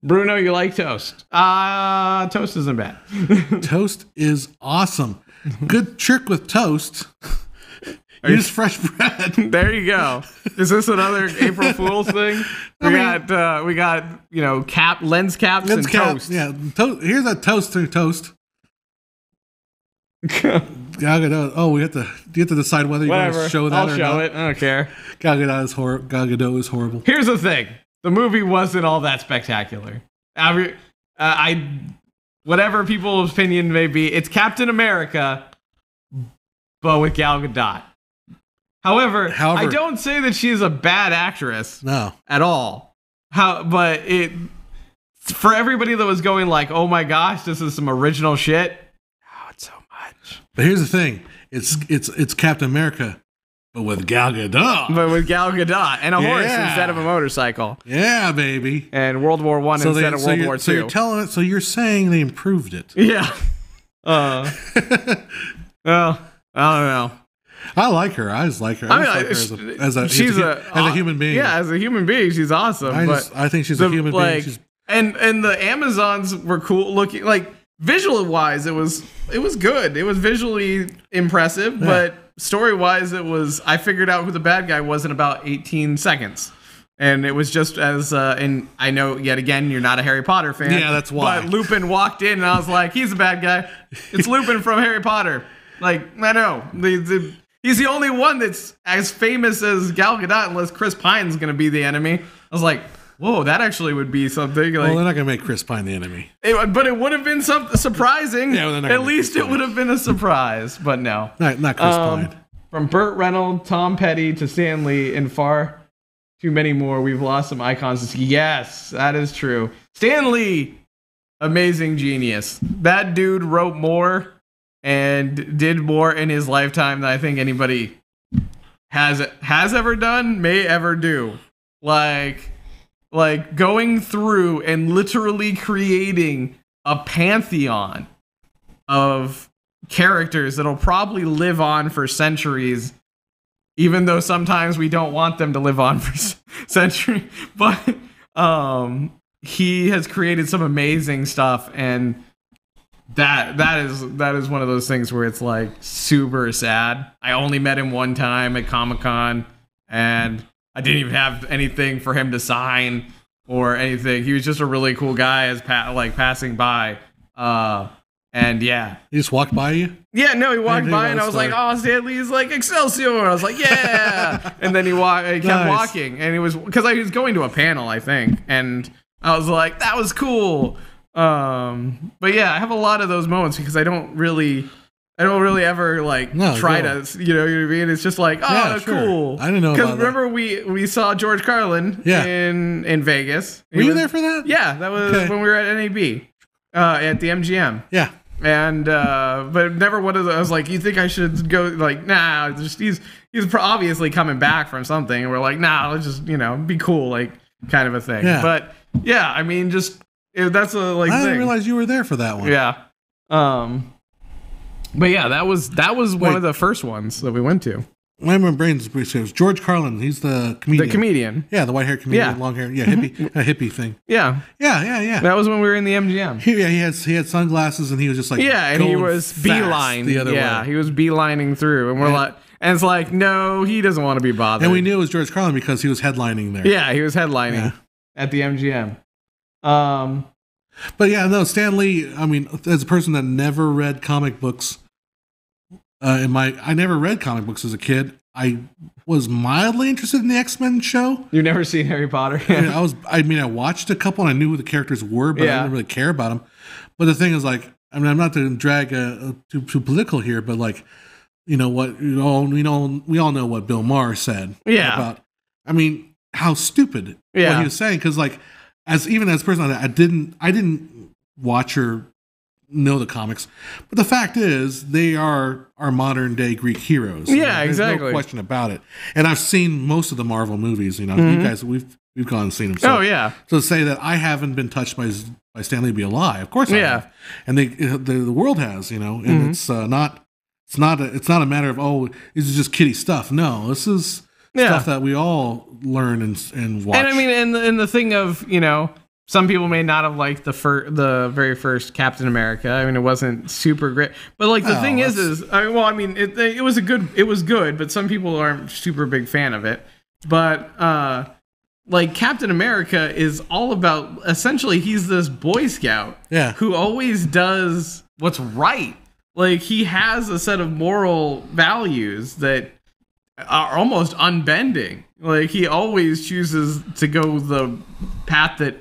Bruno, you like toast? Toast isn't bad. Toast is awesome. Good trick with toast. Use fresh bread. There you go. Is this another April Fool's thing? We got lens caps and toast. Yeah, here's a toast through toast. Gal Gadot. Oh, you have to decide whether you want to show that or not. I'll show it. I don't care. Gal Gadot is horrible. Here's the thing: the movie wasn't all that spectacular. Whatever people's opinion may be, it's Captain America, but with Gal Gadot. However, I don't say that she's a bad actress. No, at all. But for everybody that was going like, "Oh my gosh, this is some original shit." So much. But here's the thing: it's Captain America, but with Gal Gadot. And a horse instead of a motorcycle. Yeah, baby. And World War I instead of World War II. So you're telling it. So you're saying they improved it? Yeah. Well, I don't know. I like her. I just like her. As a human being. Yeah, as a human being, she's awesome. I think she's a human being. And the Amazons were cool looking. Like visual wise, it was good. It was visually impressive, but story wise, I figured out who the bad guy was in about 18 seconds. And it was just as, and I know yet again, you're not a Harry Potter fan. Yeah, that's why. But Lupin walked in and I was like, he's a bad guy. It's Lupin from Harry Potter. Like, I know. He's the only one that's as famous as Gal Gadot, unless Chris Pine's going to be the enemy. I was like, whoa, that actually would be something. Like, well, they're not going to make Chris Pine the enemy. But it would have been something surprising. Yeah, well, at least it would have been a surprise. But no. Not Chris Pine. From Burt Reynolds, Tom Petty to Stan Lee, and far too many more, we've lost some icons. Yes, that is true. Stan Lee, amazing genius. That dude wrote more and did more in his lifetime than I think anybody has ever done, may ever do. Like going through and literally creating a pantheon of characters that'll probably live on for centuries, even though sometimes we don't want them to live on for centuries. But he has created some amazing stuff, and that is one of those things where it's like super sad. I only met him one time at Comic-Con, and I didn't even have anything for him to sign or anything. He was just a really cool guy as passing by. And yeah. He just walked by you? Yeah, no, he walked by and I was like, oh, Stan Lee's like Excelsior. I was like, yeah. And then he kept walking, and he was, because I was going to a panel, I think, and I was like, that was cool. But yeah, I have a lot of those moments because I don't really ever like try to, you know what I mean? It's just like, oh, yeah, that's cool. I didn't know about that. Because remember we saw George Carlin in Vegas. Were you there for that? Yeah, that was when we were at NAB at the MGM. Yeah. And but never one of those. I was like, you think I should go? Like, nah. Just he's obviously coming back from something, and we're like, nah. Let's just be cool, like kind of a thing. Yeah. But yeah, I mean, just that's a like. I didn't realize you were there for that one. Yeah. But yeah, that was one of the first ones that we went to. My brain's it was George Carlin. He's the comedian. The comedian. Yeah, the white hair comedian, long hair. Yeah, hippie thing. Yeah. That was when we were in the MGM. He had sunglasses and he was just like and he was beeline the other way. He was beelining through, and we're like, and it's like, no, he doesn't want to be bothered. And we knew it was George Carlin because he was headlining there. Yeah, he was headlining at the MGM. But yeah, no, Stan Lee. I mean, as a person that never read comic books. I never read comic books as a kid. I was mildly interested in the X-Men show. You've never seen Harry Potter? I watched a couple and I knew who the characters were, but I didn't really care about them. But the thing is, like, I mean, I'm not to drag too political here, but like, we all know what Bill Maher said. Yeah. About, I mean, how stupid what he was saying, because like, as a person, I didn't watch or know the comics, but the fact is they are our modern day Greek heroes. Yeah, there's exactly. No question about it. And I've seen most of the Marvel movies. You guys, we've gone and seen them. So, So to say that I haven't been touched by Stan Lee be a lie. Of course, I have. And the world has. And it's not a matter of this is just kiddie stuff. No, this is stuff that we all learn and watch. And I mean, and the thing of some people may not have liked the very first Captain America. I mean, it wasn't super great, but like the thing is it was good, but some people aren't super big fan of it. But like Captain America is all about, essentially, he's this Boy Scout who always does what's right. Like, he has a set of moral values that are almost unbending. Like, he always chooses to go the path that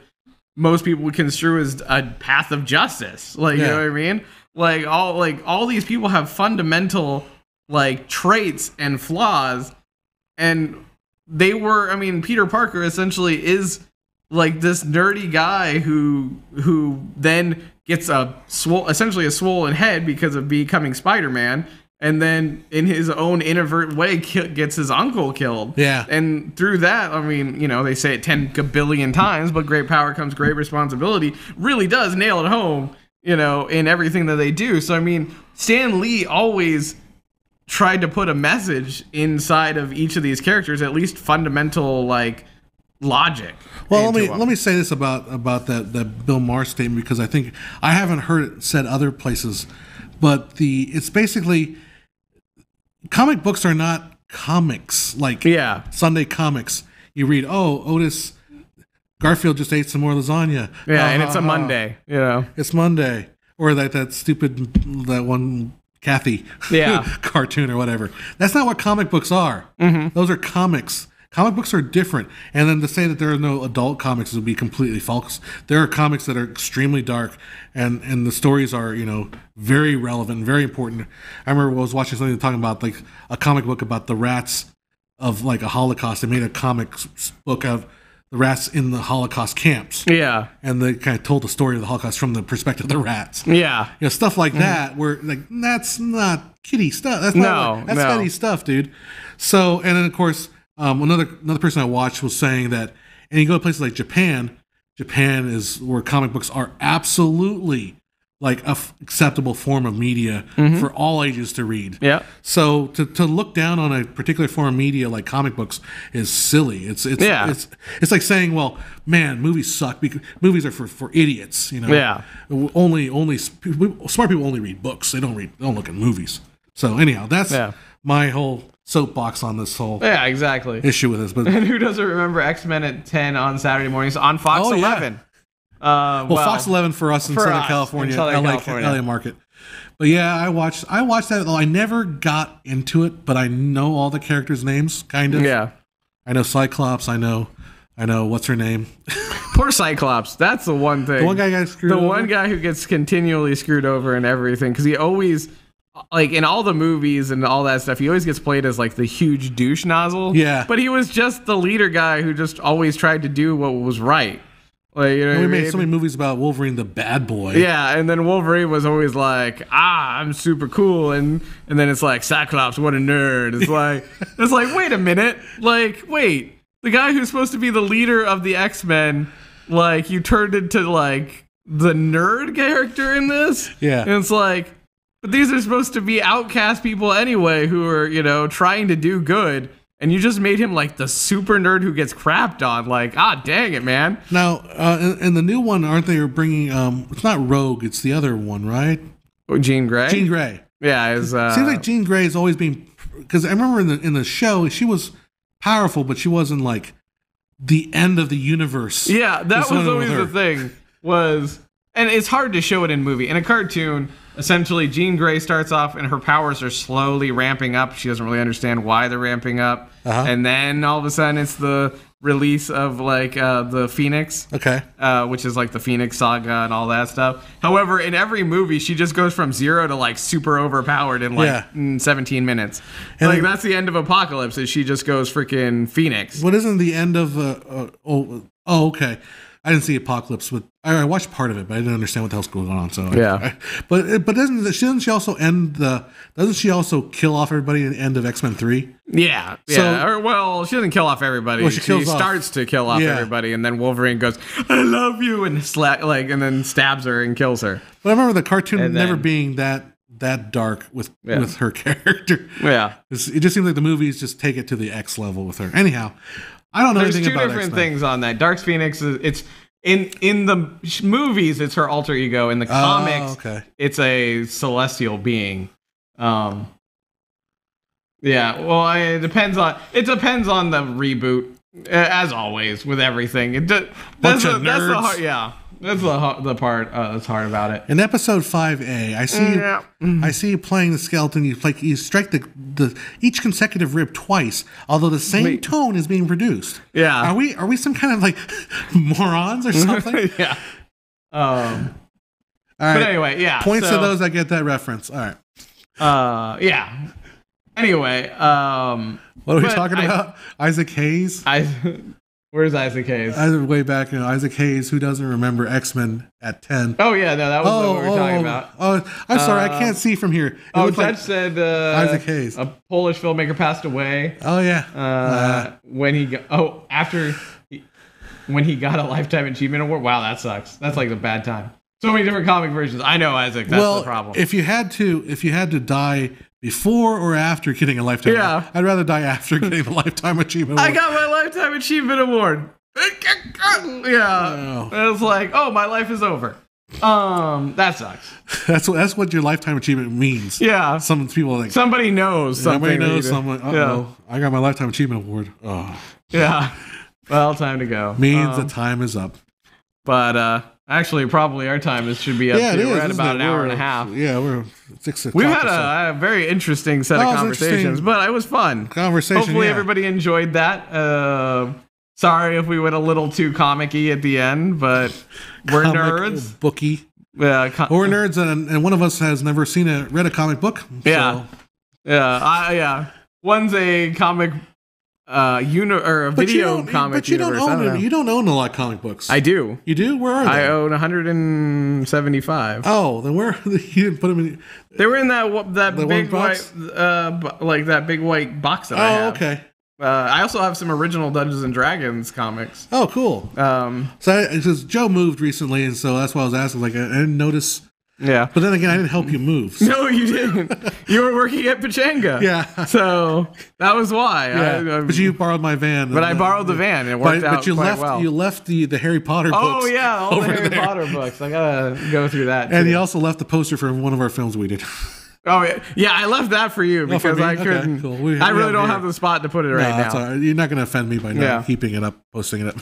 most people would construe as a path of justice. Like, you know what I mean? Like all these people have fundamental like traits and flaws, and Peter Parker essentially is like this nerdy guy who then gets essentially a swollen head because of becoming Spider-Man. And then, in his own inadvertent way, gets his uncle killed. Yeah. And through that, I mean, they say it 10 billion times, but great power comes great responsibility. Really does nail it home, in everything that they do. So, I mean, Stan Lee always tried to put a message inside of each of these characters, at least fundamental, like, logic. Well, let me say this about that Bill Maher statement, because I think I haven't heard it said other places, but it's basically, comic books are not comics, like Sunday comics. You read, Otis Garfield just ate some more lasagna. Yeah, and it's a Monday. It's Monday, or that one Kathy cartoon or whatever. That's not what comic books are. Mm-hmm. Those are comics. Comic books are different. And then to say that there are no adult comics would be completely false. There are comics that are extremely dark, and the stories are, very relevant and very important. I remember I was watching something talking about like a comic book about the rats of like a Holocaust. They made a comic book of the rats in the Holocaust camps. Yeah. And they kind of told the story of the Holocaust from the perspective of the rats. Yeah. Stuff like that, where like, that's not kiddie stuff. That's funny stuff, dude. So, and then of course, another person I watched was saying that, and you go to places like Japan is where comic books are absolutely like a acceptable form of media for all ages to read. Yeah. So to look down on a particular form of media like comic books is silly. It's like saying, well, man, movies suck because movies are for idiots. Yeah. Only smart people only read books. They don't look at movies. So anyhow, that's my whole soapbox on this whole issue with this. But and who doesn't remember X-Men at 10 on Saturday mornings on Fox 11? Well, Fox 11 for us in Southern California, LA market. But yeah, I watched that. I never got into it, but I know all the characters' names, kind of. Yeah. I know Cyclops. I know what's her name. Poor Cyclops. That's the one thing. The one guy got screwed over. The one guy who gets continually screwed over in everything, because he always, like in all the movies and all that stuff, he always gets played as like the huge douche nozzle. Yeah. But he was just the leader guy who just always tried to do what was right. Like, you know, and we made so many movies about Wolverine, the bad boy. Yeah, and then Wolverine was always like, I'm super cool, and then it's like, Cyclops, what a nerd. It's like, wait a minute, wait, the guy who's supposed to be the leader of the X-Men, like, you turned into like the nerd character in this. Yeah, and it's like, but these are supposed to be outcast people anyway, who are, you know, trying to do good. And you just made him like the super nerd who gets crapped on. Like, dang it, man. Now, in the new one, aren't they bringing? It's not Rogue. It's the other one, right? Oh, Jean Grey. Jean Grey. Yeah, seems like Jean Grey has always been, because I remember in the show she was powerful, but she wasn't like the end of the universe. Yeah, that was always the thing. And it's hard to show it in movie. In a cartoon, essentially, Jean Grey starts off and her powers are slowly ramping up. She doesn't really understand why they're ramping up. And then all of a sudden, it's the release of like the Phoenix. Okay. Which is like the Phoenix Saga and all that stuff. However, in every movie, she just goes from 0 to like super overpowered in like 17 minutes. And like that's the end of Apocalypse. Is she just goes freaking Phoenix. What isn't the end of? Okay. I didn't see Apocalypse, but I watched part of it, but I didn't understand what the hell's going on. So but doesn't she also doesn't she also kill off everybody at the end of X-Men 3? Yeah. Well, she doesn't kill off everybody. Well, she starts to kill off everybody, and then Wolverine goes, "I love you," and and then stabs her and kills her. But I remember the cartoon never being that dark with her character. Yeah. It just seems like the movies just take it to the X level with her. Anyhow, I don't know anything about There's two different things on that. Dark Phoenix it's in the movies it's her alter ego. In the comics, it's a celestial being. Yeah. Well, it depends on the reboot, as always with everything. Bunch of nerds. That's the part that's hard about it. In episode 5A, I see you playing the skeleton. You strike the each consecutive rib twice, although the same tone is being produced. Yeah. Are we some kind of like morons or something? Yeah. All right. But anyway, yeah. Points to those that get that reference. All right. Yeah. Anyway, what are we talking about? Isaac Hayes? Where's Isaac Hayes? Way back, Isaac Hayes, who doesn't remember X-Men at 10. Oh, yeah, no, that was what we were talking about. Oh, I'm sorry, I can't see from here. Judge said Isaac Hayes. A Polish filmmaker passed away. Oh, yeah. When he got a Lifetime Achievement Award. Wow, that sucks. That's like a bad time. So many different comic versions. I know, Isaac, that's the problem. If you had to die before or after getting a Lifetime Award, I'd rather die after getting the Lifetime Achievement Award. I got my Lifetime Achievement Award. Yeah. It was like, my life is over. That sucks. That's what your Lifetime Achievement means. Yeah. Some people think somebody knows something. Somebody knows someone. I got my Lifetime Achievement Award. Oh. Yeah. Well, time to go. Means the time is up. But actually, probably our time should be up. Yeah, We're at about an hour and a half. Yeah, we're 6 o'clock. We've had a very interesting set of conversations, but it was fun. Hopefully, everybody enjoyed that. Sorry if we went a little too comic-y at the end, but we're nerds. Booky. Yeah, we're nerds, and one of us has never read a comic book. Yeah, yeah. One's a comic. Or a video comic. But you don't own You don't own a lot of comic books. I do. You do? Where are they? I own 175. Oh, then where you didn't put them in? They were in that big white, like that big white box that I have. Oh, okay. I also have some original Dungeons and Dragons comics. Oh, cool. Because Joe moved recently, and so that's why I was asking. Like, I didn't notice. Yeah. But then again, I didn't help you move. So. No, you didn't. You were working at Pachanga. Yeah. So that was why. Yeah. But you borrowed my van. But I borrowed the van. And it worked out quite well. You left the Harry Potter books. Oh, yeah. All the Harry Potter books. I got to go through that. And you also left the poster for one of our films we did. Oh yeah, I left that for you because I couldn't. Cool. I really don't have the spot to put it right now. All right. You're not going to offend me by not keeping it up, posting it up.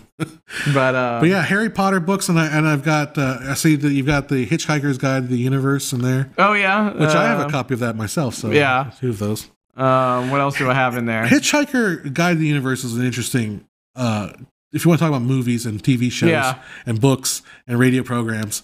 but yeah, Harry Potter books, and I've got. I see that you've got the Hitchhiker's Guide to the Universe in there. Oh yeah, which I have a copy of that myself. So yeah, 2 of those. What else do I have in there? Hitchhiker Guide to the Universe is an interesting. If you want to talk about movies and TV shows and books and radio programs.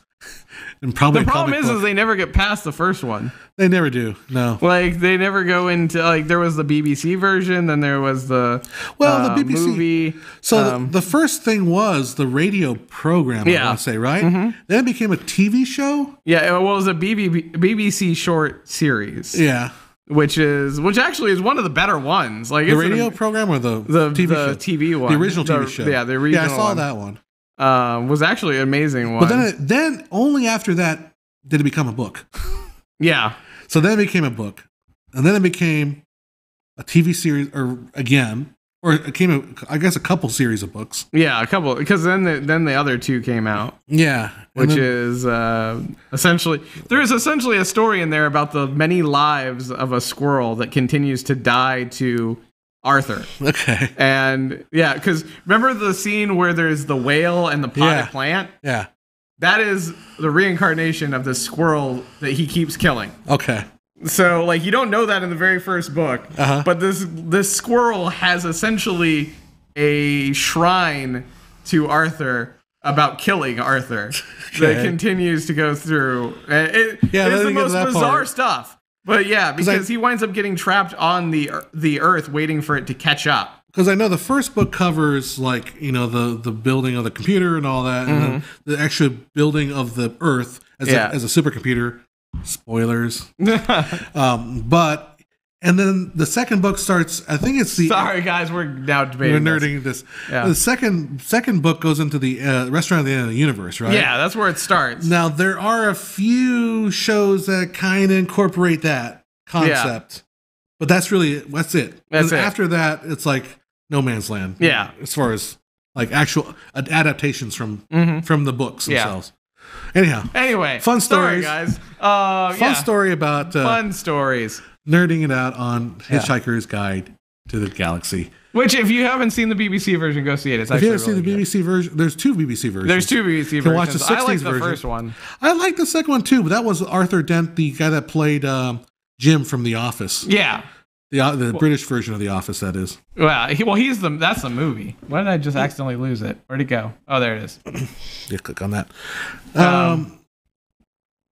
And probably the problem is they never get past the first one. They never do. No, like they never go into like there was the BBC version, then there was the the BBC movie. So the first thing was the radio program. I want to say right. Mm-hmm. Then it became a TV show. Yeah, it was a BBC short series. Yeah, which actually is one of the better ones. Like the radio program or the TV one, the original TV show. Yeah, the original. Yeah, I saw that one. Was actually an amazing one. But then only after that did it become a book. Yeah. So then it became a book, and then it became a TV series, or it became a couple series of books. Yeah, a couple, because then the other 2 came out. Yeah, which is essentially a story in there about the many lives of a squirrel that continues to die to Arthur. Okay. And yeah, because remember the scene where there's the whale and the potted plant? Yeah. That is the reincarnation of the squirrel that he keeps killing. Okay. So like you don't know that in the very first book, but this squirrel has essentially a shrine to Arthur about killing Arthur that continues to go through. It is the most bizarre stuff. But yeah, because he winds up getting trapped on the Earth, waiting for it to catch up. Because I know the first book covers like the building of the computer and all that, and then the actual building of the Earth as a supercomputer. Spoilers. But and then the second book starts. I think it's the. Sorry, guys, we're now debating. We're nerding this. Yeah. The second book goes into the restaurant at the end of the universe, right? Yeah, that's where it starts. Now there are a few shows that kind of incorporate that concept, but that's it. That's it. After that, it's like no man's land. Yeah, as far as like actual adaptations from the books themselves. Anyway, fun stories, guys. Fun story about fun stories. Nerding it out on Hitchhiker's Guide to the Galaxy. Which, if you haven't seen the BBC version, go see it. It's actually if you haven't seen the BBC version, there's 2 BBC versions. There's 2 BBC versions. You can watch the 60s I like the version. First one. I like the second one too, but that was Arthur Dent, the guy that played Jim from The Office. Yeah. The British version of The Office, that is. Well, that's the movie. Why did I just accidentally lose it? Where'd it go? Oh, there it is. Yeah, click on that.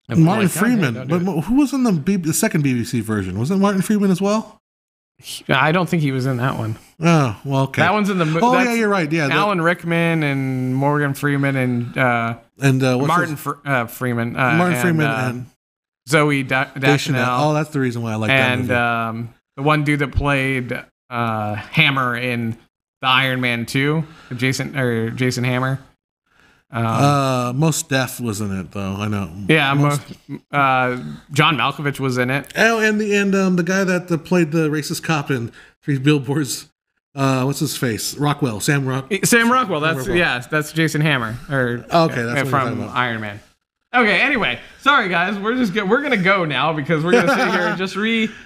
Martin Freeman. But who was in the second BBC version? Was it Martin Freeman as well? I don't think he was in that one. Oh, well, okay. That one's in the movie. Oh, yeah, you're right. Yeah, Alan Rickman and Morgan Freeman and Martin Freeman. Martin Freeman and Zoe Deschanel. Oh, that's the reason why I like that movie. And the one dude that played Hammer in the Iron Man 2, Jason Hammer. Most Def was in it, though. I know. Yeah, John Malkovich was in it. Oh, and the guy that played the racist cop in 3 Billboards. What's his face? Sam Rockwell. That's Jason Hammer. That's from Iron Man. Okay. Anyway, sorry guys, we're gonna go now because we're gonna sit here and just rehash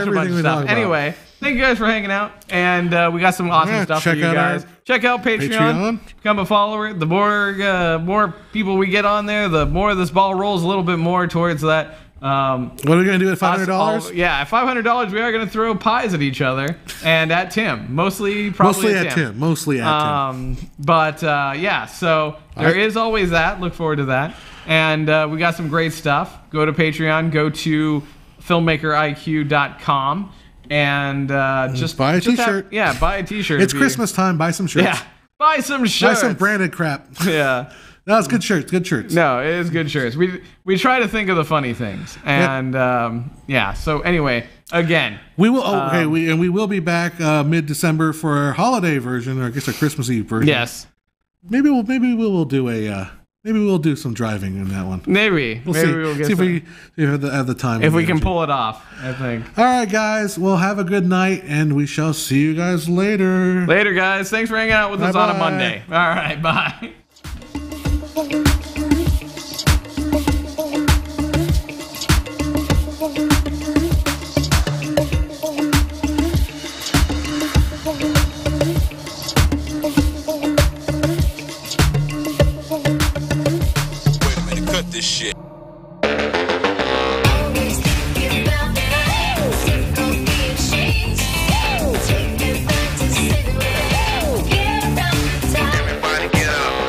a bunch of stuff. Anyway, thank you guys for hanging out, and we got some awesome stuff for you guys. Check out Patreon. Become a follower. The more people we get on there, the more this ball rolls a little bit more towards that. What are we gonna do at $500? Yeah, at $500, we are gonna throw pies at each other and at Tim. Mostly at Tim. But yeah, so there is always that. Look forward to that, and we got some great stuff. Go to Patreon. Go to filmmakeriq.com and just buy a t-shirt. Buy a t-shirt. It's Christmas time. Buy some shirts. Yeah, buy some shirts. Buy some branded crap. Yeah. No, it's good shirts. Good shirts. No, it is good shirts. We try to think of the funny things, and So anyway, again, we will. We will be back mid-December for our holiday version, or I guess our Christmas Eve version. Yes. Maybe we'll do a. Maybe we'll do some driving in that one. Maybe we'll see. We'll see if we have the time. If we can pull it off, I think. All right, guys. Well, have a good night, and we shall see you guys later. Later, guys. Thanks for hanging out with us on a Monday. All right, bye.